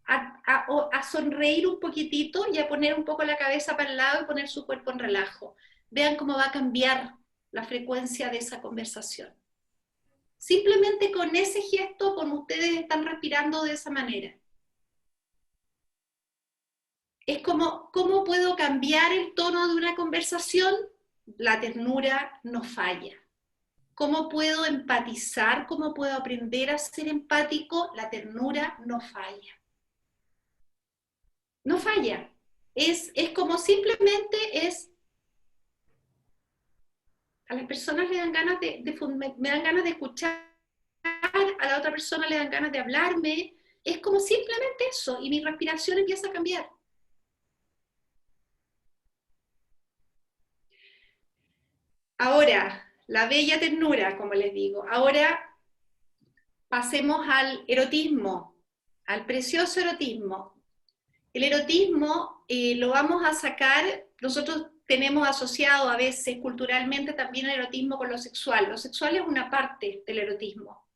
a sonreír un poquitito y a poner un poco la cabeza para el lado y poner su cuerpo en relajo. Vean cómo va a cambiar la frecuencia de esa conversación. Simplemente con ese gesto, como ustedes están respirando de esa manera. Es como, ¿cómo puedo cambiar el tono de una conversación? La ternura no falla. ¿Cómo puedo empatizar? ¿Cómo puedo aprender a ser empático? La ternura no falla. No falla. Es como simplemente es, a las personas le dan ganas me dan ganas de escuchar, a la otra persona le dan ganas de hablarme, es como simplemente eso, y mi respiración empieza a cambiar. Ahora, la bella ternura, como les digo. Ahora pasemos al erotismo, al precioso erotismo. El erotismo lo vamos a sacar, nosotros tenemos asociado a veces culturalmente también el erotismo con lo sexual. Lo sexual es una parte del erotismo.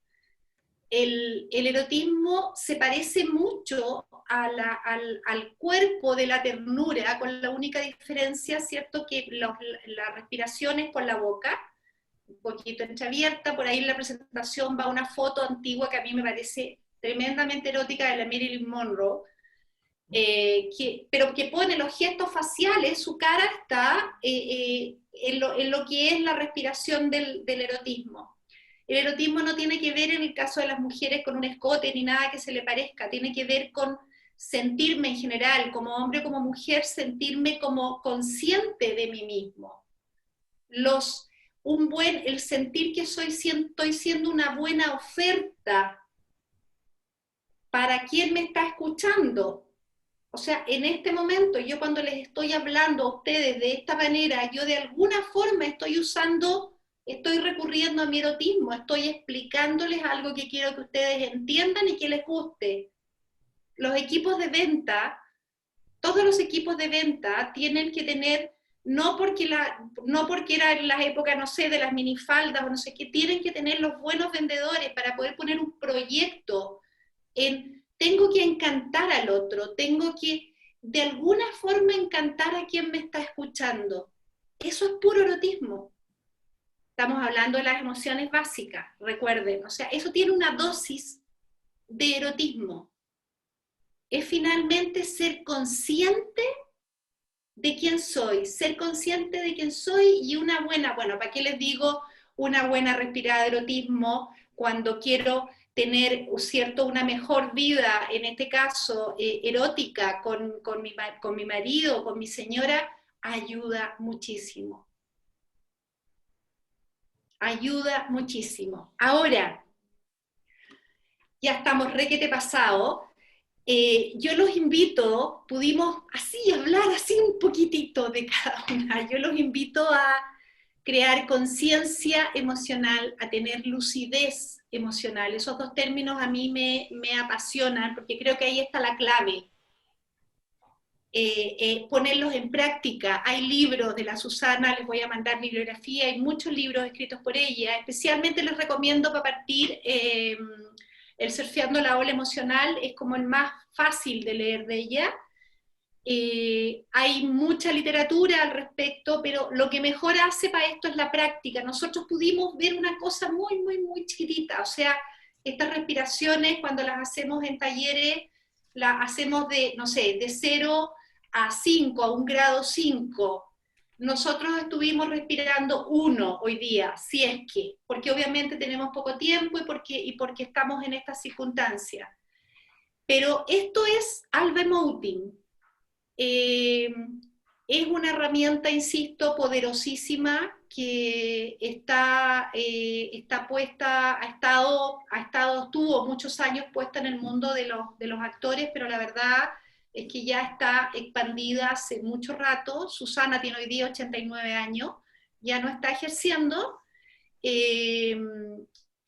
El erotismo se parece mucho al cuerpo de la ternura, con la única diferencia, ¿cierto?, que la respiración es por la boca, un poquito entreabierta. Por ahí en la presentación va una foto antigua que a mí me parece tremendamente erótica de la Marilyn Monroe, pero que pone los gestos faciales, su cara está en lo que es la respiración del erotismo. El erotismo no tiene que ver en el caso de las mujeres con un escote ni nada que se le parezca, tiene que ver con sentirme en general, como hombre o como mujer, sentirme como consciente de mí mismo. El sentir que estoy siendo una buena oferta para quien me está escuchando. O sea, en este momento, yo cuando les estoy hablando a ustedes de esta manera, yo de alguna forma estoy recurriendo a mi erotismo, estoy explicándoles algo que quiero que ustedes entiendan y que les guste. Los equipos de venta, todos los equipos de venta tienen que tener, no porque era en las épocas, no sé, de las minifaldas o no sé qué, tienen que tener los buenos vendedores para poder poner un proyecto tengo que encantar al otro, tengo que de alguna forma encantar a quien me está escuchando. Eso es puro erotismo. Estamos hablando de las emociones básicas, recuerden, o sea, eso tiene una dosis de erotismo. Es finalmente ser consciente de quién soy, ser consciente de quién soy y ¿para qué les digo una buena respirada de erotismo cuando quiero tener, cierto, una mejor vida, en este caso erótica, con mi marido, con mi señora? Ayuda muchísimo. Ayuda muchísimo. Ahora, ya estamos requete pasado. Yo los invito, pudimos así hablar así un poquitito de cada una. Yo los invito a crear conciencia emocional, a tener lucidez emocional. Esos dos términos a mí me apasionan porque creo que ahí está la clave. Ponerlos en práctica. Hay libros de la Susana, les voy a mandar bibliografía, hay muchos libros escritos por ella. Especialmente les recomiendo para partir el Surfeando la Ola Emocional, es como el más fácil de leer de ella. Hay mucha literatura al respecto, pero lo que mejor hace para esto es la práctica. Nosotros pudimos ver una cosa muy, muy, muy chiquitita, o sea, estas respiraciones cuando las hacemos en talleres, las hacemos no sé, de 0 a 5, a 1 grado 5. Nosotros estuvimos respirando 1 hoy día, si es que, porque obviamente tenemos poco tiempo y porque estamos en estas circunstancias. Pero esto es Alba Emoting. Es una herramienta, insisto, poderosísima que está puesta, estuvo muchos años puesta en el mundo de los actores, pero la verdad es que ya está expandida hace mucho rato. Susana tiene hoy día 89 años, ya no está ejerciendo,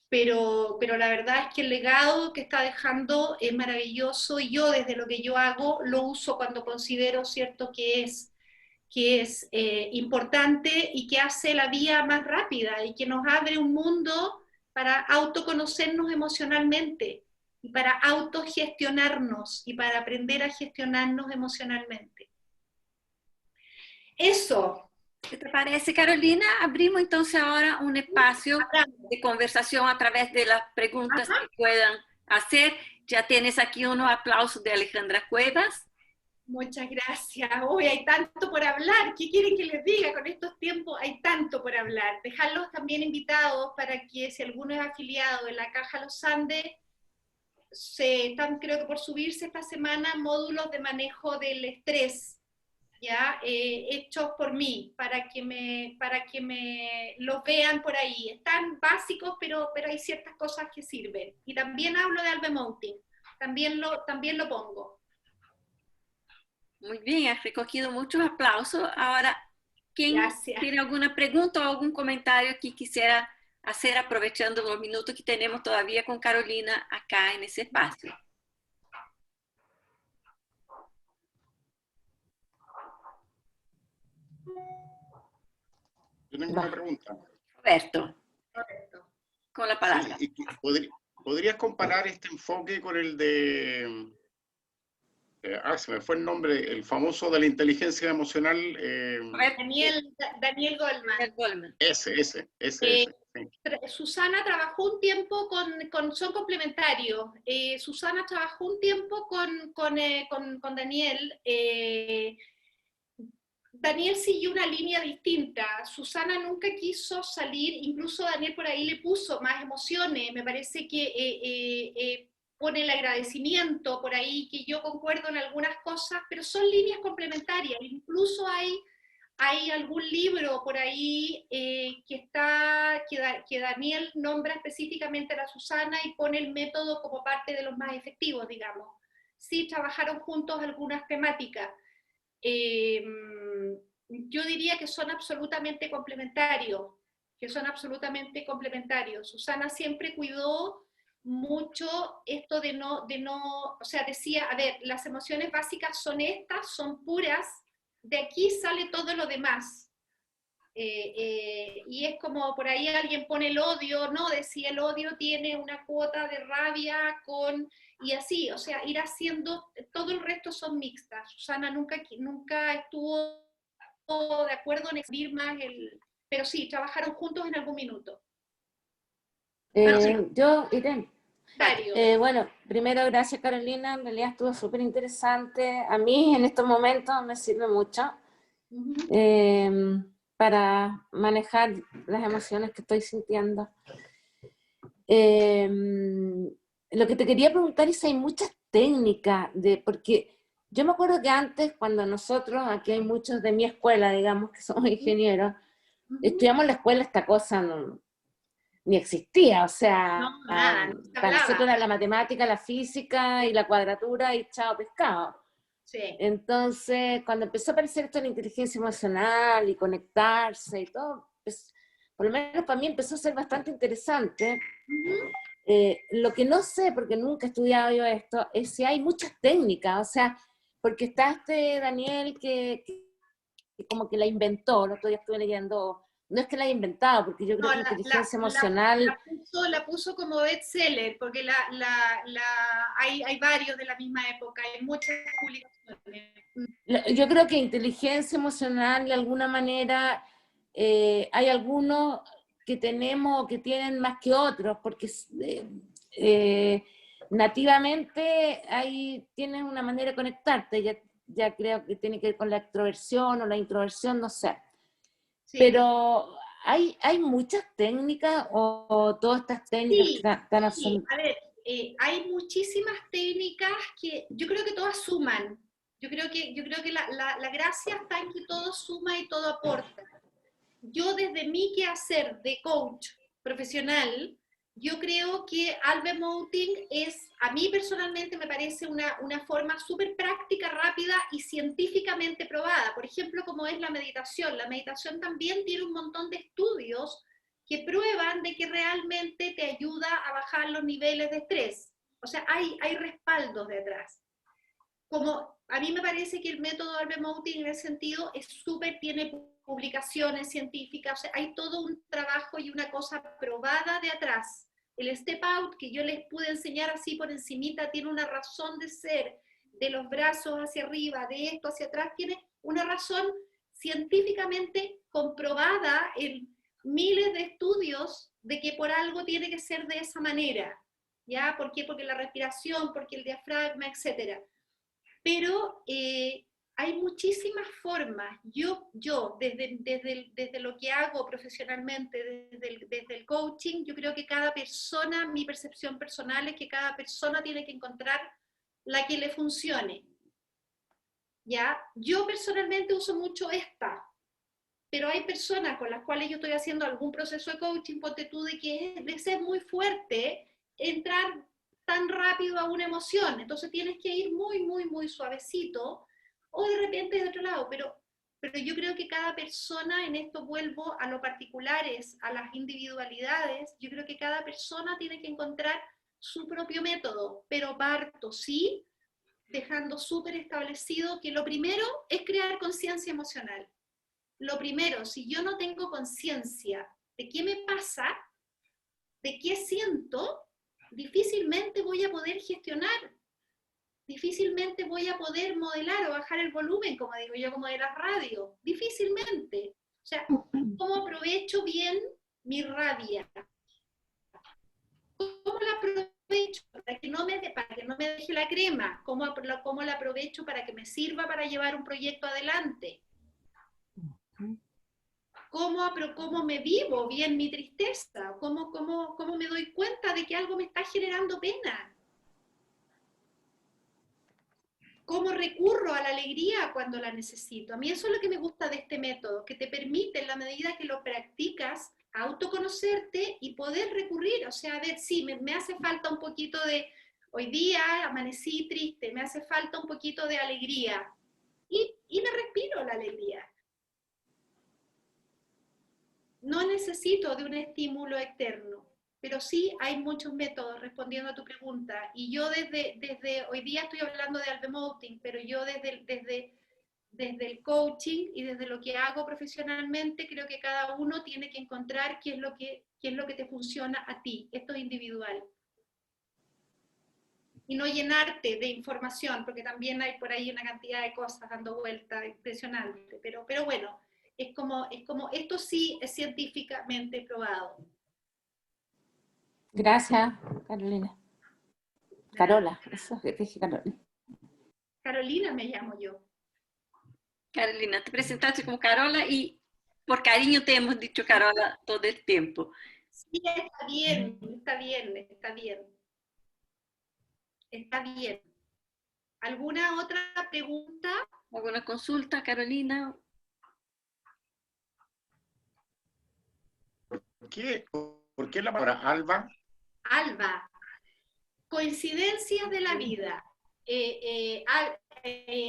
pero la verdad es que el legado que está dejando es maravilloso, y yo desde lo que yo hago lo uso cuando considero, cierto, que es importante y que hace la vía más rápida y que nos abre un mundo para autoconocernos emocionalmente y para autogestionarnos y para aprender a gestionarnos emocionalmente. Eso, ¿Qué te parece, Carolina? Abrimos entonces ahora un espacio de conversación a través de las preguntas Ajá. que puedan hacer. Ya tienes aquí unos aplausos de Alejandra Cuevas. Muchas gracias. Hoy hay tanto por hablar. ¿Qué quieren que les diga? Con estos tiempos hay tanto por hablar. Dejarlos también invitados para que si alguno es afiliado de la Caja Los Andes, se están, creo que por subirse esta semana, módulos de manejo del estrés, ya hechos por mí, para que me los vean por ahí. Están básicos, pero hay ciertas cosas que sirven. Y también hablo de Albemounting, también lo pongo. Muy bien, has recogido muchos aplausos. Ahora, ¿quién Gracias. tiene alguna pregunta o algún comentario que quisiera hacer aprovechando los minutos que tenemos todavía con Carolina acá en ese espacio? Yo tengo una pregunta. Roberto, Correcto. con la palabra. Sí, ¿podrías comparar este enfoque con el de... se me fue el nombre, el famoso de la inteligencia emocional. Daniel Goldman. Goldman. Ese. Sí. Susana trabajó un tiempo son complementarios. Susana trabajó un tiempo con Daniel. Daniel siguió una línea distinta. Susana nunca quiso salir, incluso Daniel por ahí le puso más emociones. Me parece que pone el agradecimiento por ahí, que yo concuerdo en algunas cosas, pero son líneas complementarias. Incluso hay algún libro por ahí que Daniel nombra específicamente a la Susana y pone el método como parte de los más efectivos, digamos. Sí, trabajaron juntos algunas temáticas. Yo diría que son absolutamente complementarios, Susana siempre cuidó mucho esto de no, o sea, decía, a ver, las emociones básicas son estas, son puras, de aquí sale todo lo demás. Y es como por ahí alguien pone el odio, no, decía el odio tiene una cuota de rabia y así, o sea, ir haciendo, todo el resto son mixtas. Susana nunca estuvo de acuerdo en escribir más pero sí, trabajaron juntos en algún minuto. Yo, Irene. Dario. Bueno, primero gracias Carolina, en realidad estuvo súper interesante. A mí en estos momentos me sirve mucho para manejar las emociones que estoy sintiendo. Lo que te quería preguntar es si hay muchas técnicas, porque yo me acuerdo que antes, cuando nosotros, aquí hay muchos de mi escuela, digamos, que somos ingenieros, estudiamos en la escuela, esta cosa ni existía, o sea, No, nada, para nosotros era la matemática, la física y la cuadratura y chao pescado. Sí. Entonces, cuando empezó a aparecer esto de la inteligencia emocional y conectarse y todo, pues, por lo menos para mí empezó a ser bastante interesante. Lo que no sé, porque nunca he estudiado yo esto, es si hay muchas técnicas, o sea, porque está Daniel que como que la inventó, el otro día estuve leyendo, no es que la haya inventado, porque yo creo que la inteligencia emocional... La puso como bestseller, porque hay varios de la misma época, hay muchas publicaciones. Yo creo que inteligencia emocional, de alguna manera, hay algunos que tenemos o que tienen más que otros, porque nativamente tienes una manera de conectarte, ya creo que tiene que ver con la extroversión o la introversión, no sé. Sí. Pero ¿hay muchas técnicas o todas estas técnicas sí, que están absolutamente? A ver, hay muchísimas técnicas que yo creo que todas suman. Yo creo que la gracia está en que todo suma y todo aporta. Yo desde mi quehacer de coach profesional, yo creo que Albemounting a mí personalmente me parece una forma súper práctica, rápida y científicamente probada. Por ejemplo, como es la meditación. La meditación también tiene un montón de estudios que prueban de que realmente te ayuda a bajar los niveles de estrés. O sea, hay respaldos detrás. Como a mí me parece que el método Albemounting en ese sentido tiene publicaciones científicas, o sea, hay todo un trabajo y una cosa probada de atrás. El step out que yo les pude enseñar así por encimita tiene una razón de ser, de los brazos hacia arriba, de esto hacia atrás, tiene una razón científicamente comprobada en miles de estudios de que por algo tiene que ser de esa manera. ¿Ya? ¿Por qué? Porque la respiración, porque el diafragma, etc. Pero hay muchísimas formas. Yo desde lo que hago profesionalmente, desde el coaching, yo creo que cada persona, mi percepción personal es que cada persona tiene que encontrar la que le funcione. ¿Ya? Yo personalmente uso mucho esta, pero hay personas con las cuales yo estoy haciendo algún proceso de coaching, ponte tú, de que es muy fuerte entrar tan rápido a una emoción, entonces tienes que ir muy, muy, muy suavecito, o de repente de otro lado, pero yo creo que cada persona, en esto vuelvo a lo particulares, a las individualidades, yo creo que cada persona tiene que encontrar su propio método, pero parto, sí, dejando súper establecido que lo primero es crear conciencia emocional. Lo primero, si yo no tengo conciencia de qué me pasa, de qué siento, difícilmente voy a poder gestionar, difícilmente voy a poder modelar o bajar el volumen, como digo yo, como de la radio, difícilmente. O sea, ¿cómo aprovecho bien mi rabia? ¿Cómo la aprovecho para que no me deje la crema? ¿Cómo la aprovecho para que me sirva para llevar un proyecto adelante? ¿Cómo me vivo bien mi tristeza? ¿Cómo me doy cuenta de que algo me está generando pena? ¿Cómo recurro a la alegría cuando la necesito? A mí eso es lo que me gusta de este método, que te permite, en la medida que lo practicas, autoconocerte y poder recurrir. O sea, a ver, sí, me hace falta un poquito de, hoy día amanecí triste, me hace falta un poquito de alegría. Y me respiro la alegría. No necesito de un estímulo externo, pero sí hay muchos métodos respondiendo a tu pregunta. Y yo desde hoy día estoy hablando de Albemoting, pero yo desde el coaching y desde lo que hago profesionalmente, creo que cada uno tiene que encontrar qué es lo que te funciona a ti. Esto es individual. Y no llenarte de información, porque también hay por ahí una cantidad de cosas dando vuelta impresionante. Pero bueno, es como esto sí es científicamente probado. Gracias, Carolina. Carola, eso que dije Carolina. Carolina me llamo yo. Carolina, te presentaste como Carola y por cariño te hemos dicho Carola todo el tiempo. Sí, está bien, está bien, está bien. Está bien. ¿Alguna otra pregunta? ¿Alguna consulta, Carolina? ¿Por qué la palabra alba? Alba. Coincidencias de la vida.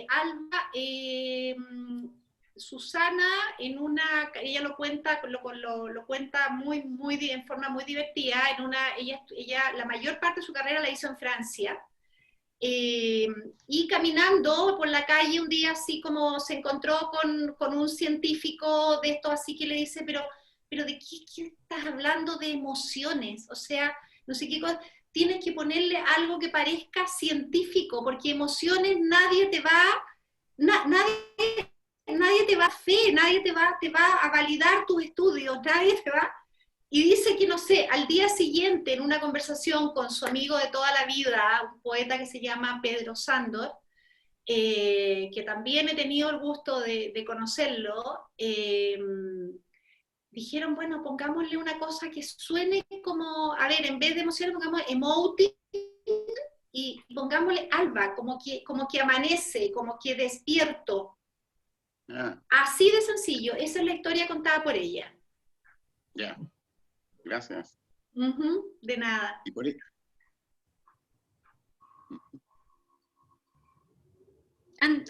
Alba, Susana, ella lo cuenta, lo cuenta en forma muy divertida. Ella la mayor parte de su carrera la hizo en Francia. Y caminando por la calle un día así como se encontró con un científico de esto así que le dice, pero ¿de qué estás hablando de emociones? O sea, no sé qué cosa, tienes que ponerle algo que parezca científico, porque emociones nadie te va a fe, nadie te va a validar tus estudios, nadie te va. Y dice que, no sé, al día siguiente, en una conversación con su amigo de toda la vida, un poeta que se llama Pedro Sándor, que también he tenido el gusto de conocerlo, dijeron, bueno, pongámosle una cosa que suene como, a ver, en vez de emociones, pongamos emoting, y pongámosle alba, como que amanece, como que despierto. Así de sencillo, esa es la historia contada por ella. Ya. Gracias. De nada. Y por ahí.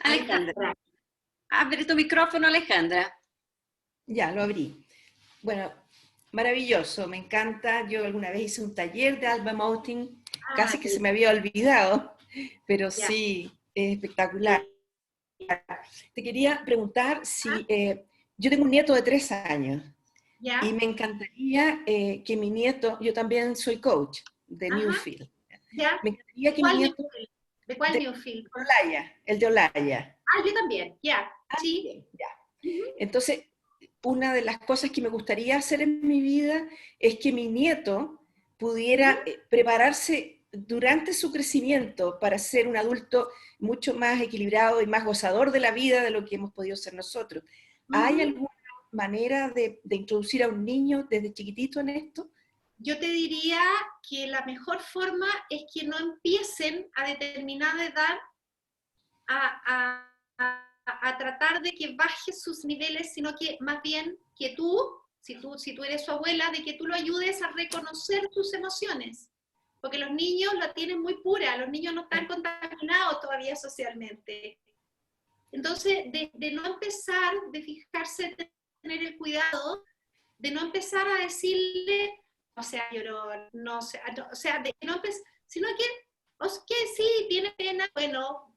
Alejandra. Abre tu micrófono, Alejandra. Ya, lo abrí. Bueno, maravilloso, me encanta. Yo alguna vez hice un taller de Albemoting, casi que se me había olvidado, pero sí, es espectacular. Te quería preguntar si yo tengo un nieto de 3 años. ¿Ya? Y me encantaría que mi nieto, yo también soy coach de Newfield. ¿Ya? Me encantaría que mi nieto... ¿De cuál Newfield? El de Olaya. Yo también, ya. Sí. Ya. Entonces, una de las cosas que me gustaría hacer en mi vida es que mi nieto pudiera prepararse durante su crecimiento para ser un adulto mucho más equilibrado y más gozador de la vida de lo que hemos podido ser nosotros. ¿Hay alguna manera de introducir a un niño desde chiquitito en esto? Yo te diría que la mejor forma es que no empiecen a determinada edad a tratar de que baje sus niveles, sino que más bien que tú, si tú eres su abuela, de que tú lo ayudes a reconocer tus emociones. Porque los niños la tienen muy pura, los niños no están contaminados todavía socialmente. Entonces, de no empezar, de fijarse, de tener el cuidado, de no empezar a decirle, o sea, lloró, no sé, o sea, de no empezar, sino que sí, tiene pena, bueno,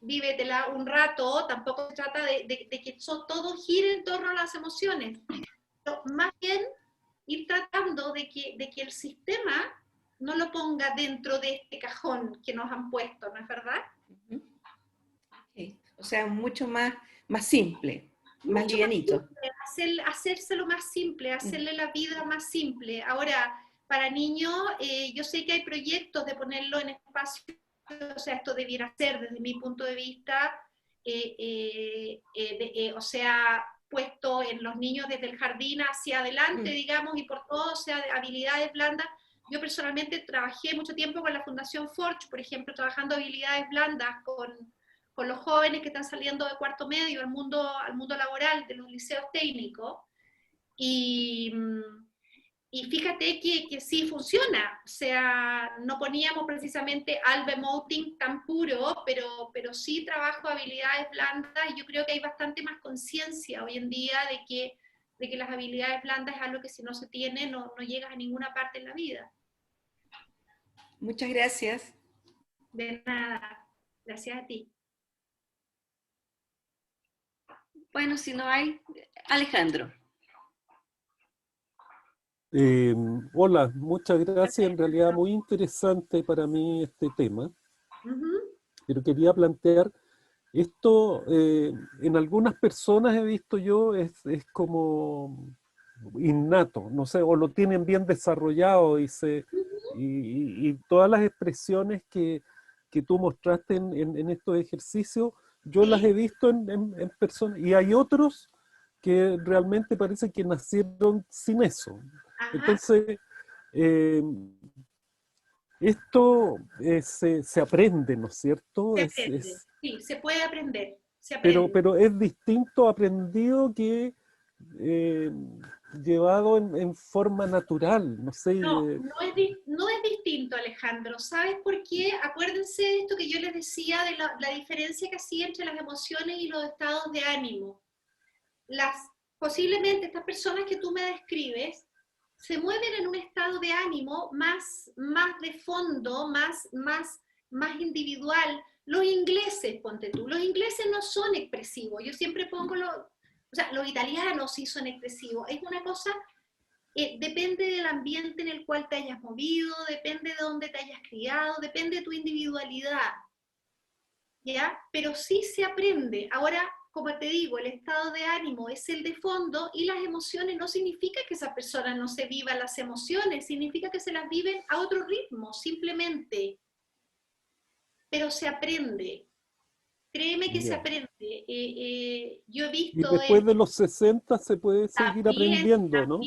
vívetela un rato, tampoco se trata de que todo gire en torno a las emociones, pero más bien ir tratando de que el sistema no lo ponga dentro de este cajón que nos han puesto, ¿no es verdad? Okay. O sea, mucho más simple, más livianito. Hacérselo más simple, hacerle la vida más simple. Ahora, para niños, yo sé que hay proyectos de ponerlo en espacio, o sea, esto debiera ser, desde mi punto de vista, o sea, puesto en los niños desde el jardín hacia adelante, digamos, y por todo, o sea, de habilidades blandas. Yo personalmente trabajé mucho tiempo con la Fundación Forge, por ejemplo, trabajando habilidades blandas con los jóvenes que están saliendo de cuarto medio al mundo laboral de los liceos técnicos, y fíjate que sí funciona, o sea, no poníamos precisamente alba emoting tan puro, pero sí trabajo habilidades blandas, y yo creo que hay bastante más conciencia hoy en día de que las habilidades blandas es algo que si no se tiene no llegas a ninguna parte en la vida. Muchas gracias. De nada, gracias a ti. Bueno, si no hay, Alejandro. Hola, muchas gracias. En realidad muy interesante para mí este tema. Pero quería plantear esto, en algunas personas he visto yo, es como innato, no sé, o lo tienen bien desarrollado y todas las expresiones que tú mostraste en estos ejercicios, yo las he visto en personas, y hay otros que realmente parece que nacieron sin eso. Entonces, esto se aprende, ¿no es cierto? Se aprende, sí, se puede aprender. Se aprende. Pero es distinto aprendido que llevado en forma natural, no sé. No es distinto, Alejandro. ¿Sabes por qué? Acuérdense de esto que yo les decía de la diferencia que hacía entre las emociones y los estados de ánimo. Posiblemente estas personas que tú me describes se mueven en un estado de ánimo más de fondo, más individual. Los ingleses, ponte tú, los ingleses no son expresivos. Yo siempre pongo o sea, los italianos sí son expresivos. Es una cosa, depende del ambiente en el cual te hayas movido, depende de dónde te hayas criado, depende de tu individualidad, ¿ya? Pero sí se aprende. Ahora, como te digo, el estado de ánimo es el de fondo, y las emociones no significa que esa persona no se viva las emociones, significa que se las viven a otro ritmo, simplemente. Pero se aprende. Créeme que se aprende. Yo he visto... Y después de los 60 se puede seguir aprendiendo, ¿no?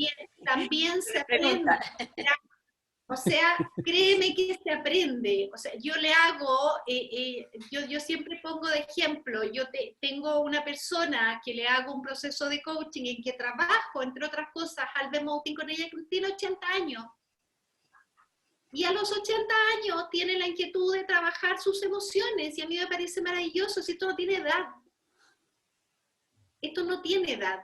También se aprende. O sea, créeme que se aprende. O sea, yo le hago, yo siempre pongo de ejemplo, tengo una persona que le hago un proceso de coaching en que trabajo, entre otras cosas, alba emoting con ella, que tiene 80 años. Y a los 80 años tiene la inquietud de trabajar sus emociones, y a mí me parece maravilloso, si esto no tiene edad. Esto no tiene edad.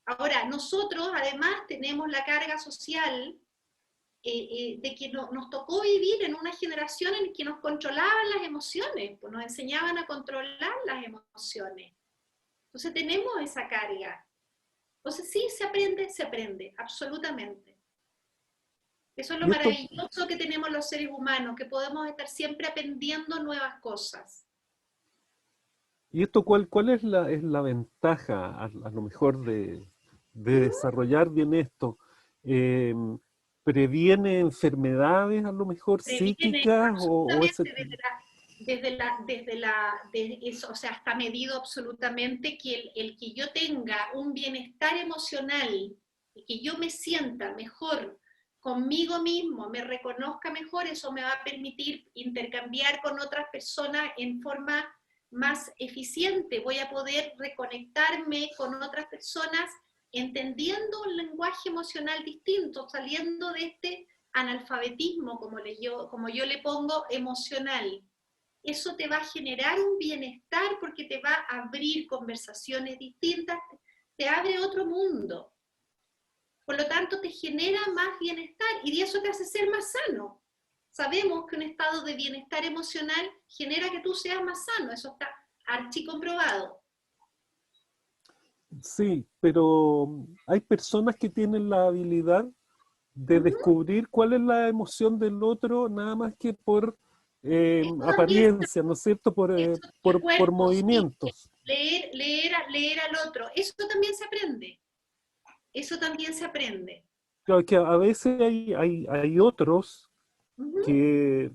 Ahora, nosotros además tenemos la carga social de que nos tocó vivir en una generación en que nos controlaban las emociones, pues nos enseñaban a controlar las emociones. Entonces tenemos esa carga. Entonces sí, se aprende, absolutamente. Eso es lo maravilloso que tenemos los seres humanos, que podemos estar siempre aprendiendo nuevas cosas. ¿Y esto cuál es la ventaja, a lo mejor, de desarrollar bien esto? Eh, ¿Previene enfermedades, a lo mejor, Previene psíquicas o ese... absolutamente eso, o sea, está medido absolutamente que el que yo tenga un bienestar emocional y que yo me sienta mejor conmigo mismo, me reconozca mejor, eso me va a permitir intercambiar con otras personas en forma más eficiente. Voy a poder reconectarme con otras personas entendiendo un lenguaje emocional distinto, saliendo de este analfabetismo, como yo le pongo, emocional. Eso te va a generar un bienestar porque te va a abrir conversaciones distintas, te abre otro mundo. Por lo tanto, te genera más bienestar y eso te hace ser más sano. Sabemos que un estado de bienestar emocional genera que tú seas más sano, eso está archicomprobado. Sí, pero hay personas que tienen la habilidad de descubrir cuál es la emoción del otro, nada más que por Esto también, apariencia, ¿no es cierto? eso el Por cuerpo, sí, movimientos. leer al otro, eso también se aprende. Eso también se aprende. Claro que a veces hay otros Uh-huh. que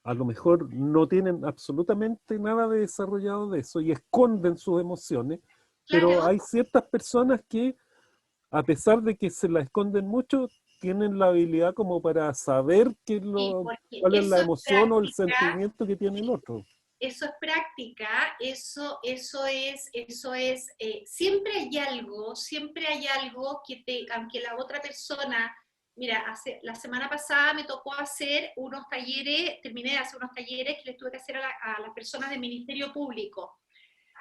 a lo mejor no tienen absolutamente nada de desarrollado de eso y esconden sus emociones, pero Claro, hay ciertas personas que, a pesar de que se la esconden mucho, tienen la habilidad como para saber sí, porque cuál es la emoción o el sentimiento que tiene el otro. eso es práctica, siempre hay algo aunque la otra persona, mira, la semana pasada me tocó hacer unos talleres, terminé de hacer unos talleres que les tuve que hacer a las personas del Ministerio Público,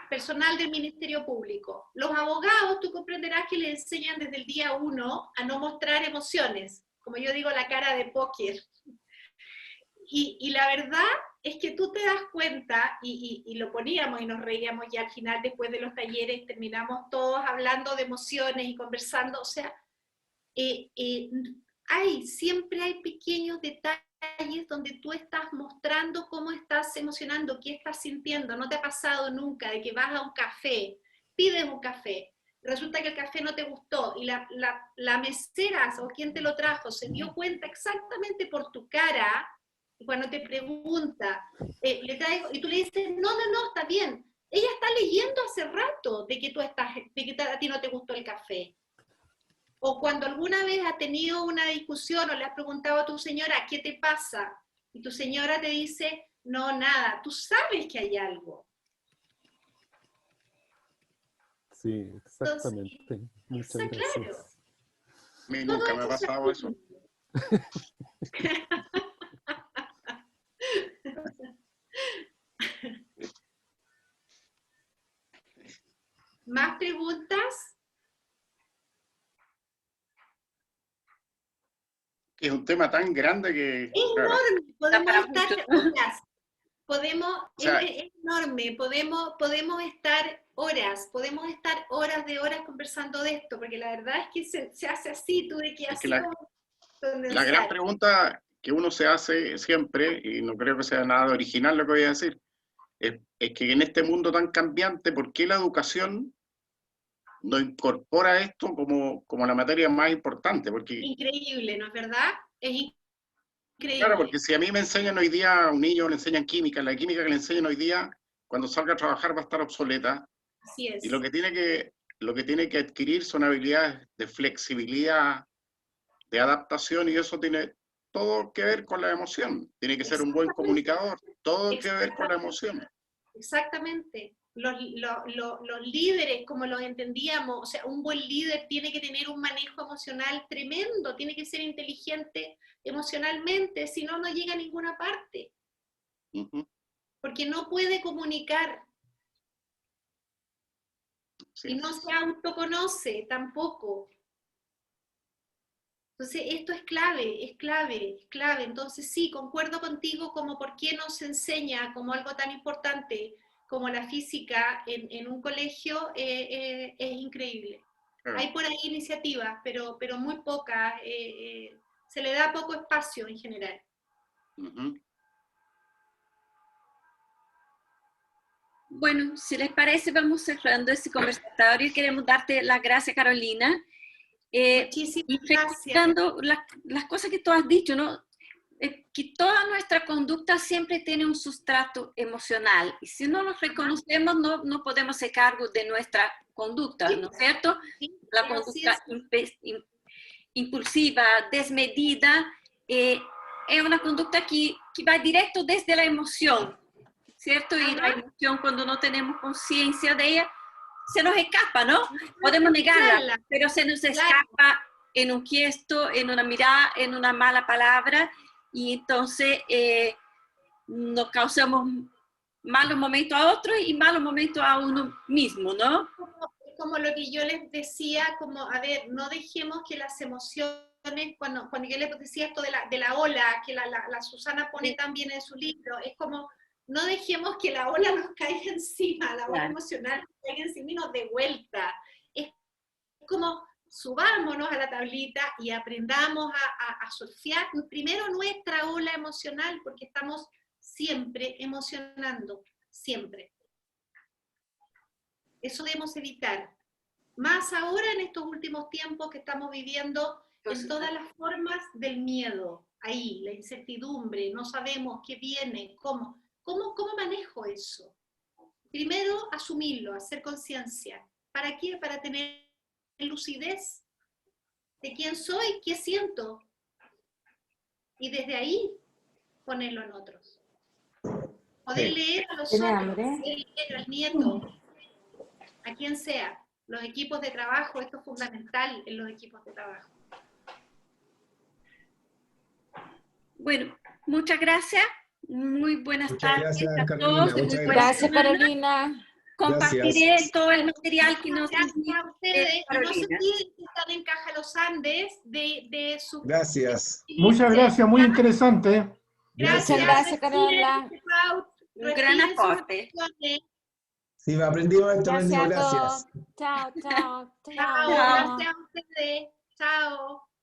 personal del Ministerio Público. Los abogados, tú comprenderás que les enseñan desde el día 1 a no mostrar emociones, como yo digo, la cara de póker. Y la verdad es que tú te das cuenta, y lo poníamos y nos reíamos, y al final, después de los talleres, terminamos todos hablando de emociones y conversando, o sea, siempre hay pequeños detalles donde tú estás mostrando cómo estás emocionando, qué estás sintiendo. No te ha pasado nunca de que vas a un café, pides un café, resulta que el café no te gustó y la mesera o quien te lo trajo se dio cuenta exactamente por tu cara y cuando te pregunta, le traigo, y tú le dices, no, está bien. Ella está leyendo hace rato de que a ti no te gustó el café. O cuando alguna vez has tenido una discusión o le has preguntado a tu señora, ¿qué te pasa? Y tu señora te dice, no, nada, tú sabes que hay algo. Sí, exactamente. Entonces, Muchas claro. gracias. A mí Todo nunca me ha eso pasado eso. ¿Más preguntas? Es un tema tan grande que, Es claro, enorme, podemos para estar mucho. horas. o sea, Es enorme, podemos estar horas de horas conversando de esto, porque la verdad es que se hace así, tú de que es que así como la gran condensar. pregunta que uno se hace siempre, y no creo que sea nada original lo que voy a decir, es que en este mundo tan cambiante, ¿por qué la educación no incorpora esto como la materia más importante? Porque, Increíble, ¿no es verdad? Es claro, increíble. porque si a mí me enseñan hoy día, a un niño le enseñan química, la química que le enseñan hoy día, cuando salga a trabajar va a estar obsoleta, Así y es. lo que tiene que adquirir son habilidades de flexibilidad, de adaptación, y eso tiene todo que ver con la emoción. Tiene que ser un buen Exactamente. comunicador, todo que ver con la Exactamente. emoción. Exactamente. Los líderes, como los entendíamos, o sea, un buen líder tiene que tener un manejo emocional tremendo, tiene que ser inteligente emocionalmente, si no, no llega a ninguna parte, Uh-huh. porque no puede comunicar Sí. y no se autoconoce tampoco. Entonces, esto es clave, es clave, es clave. Entonces, sí, concuerdo contigo como por qué no se enseña como algo tan importante como la física en un colegio, es increíble. Claro. Hay por ahí iniciativas, pero muy pocas. Se le da poco espacio en general. Uh-huh. Bueno, si les parece, vamos cerrando este conversatorio. Queremos darte las gracias, Carolina. Muchísimas Y gracias. recordando las cosas que tú has dicho, ¿no? Que toda nuestra conducta siempre tiene un sustrato emocional. Y si no nos reconocemos, no podemos hacer cargo de nuestra conducta, ¿no es cierto? Sí, La conducta impulsiva, desmedida, es una conducta que va directo desde la emoción, ¿cierto? Y la emoción, cuando no tenemos conciencia de ella, se nos escapa, ¿no? Podemos negarla, pero se nos escapa en un gesto, en una mirada, en una mala palabra, y entonces nos causamos malos momentos a otros y malos momentos a uno mismo, ¿no? Como lo que yo les decía, como, a ver, no dejemos que las emociones, cuando yo les decía esto de la ola, que la Susana pone también en su libro, es como, no dejemos que la ola nos caiga encima, la ola emocional nos caiga encima y nos dé vuelta. Es como, subámonos a la tablita y aprendamos a surfear primero nuestra ola emocional, porque estamos siempre emocionando, siempre. Eso debemos evitar. Más ahora en estos últimos tiempos que estamos viviendo en todas las formas del miedo. Ahí, la incertidumbre, no sabemos qué viene, cómo manejo eso. Primero, asumirlo, hacer conciencia. ¿Para qué? Para tener lucidez de quién soy, qué siento. Y desde ahí, ponerlo en otros. Poder leer a los otros, poder leer al nieto, a quien sea. Los equipos de trabajo, esto es fundamental en los equipos de trabajo. Bueno, muchas gracias. Muy buenas tardes gracias, a todos. Carolina. Gracias, Carolina. Compartiré todo el material que nos Gracias a ustedes. Y no se Carolina. olviden que están en Caja Los Andes de su... Gracias. Muchas gracias, muy interesante. Gracias, Gracias, Carolina. Un gran aporte. Sí, aprendimos esto, Gracias aprendimos. a todos. Gracias. Chao, chao, Chao, chao. gracias a ustedes. Chao.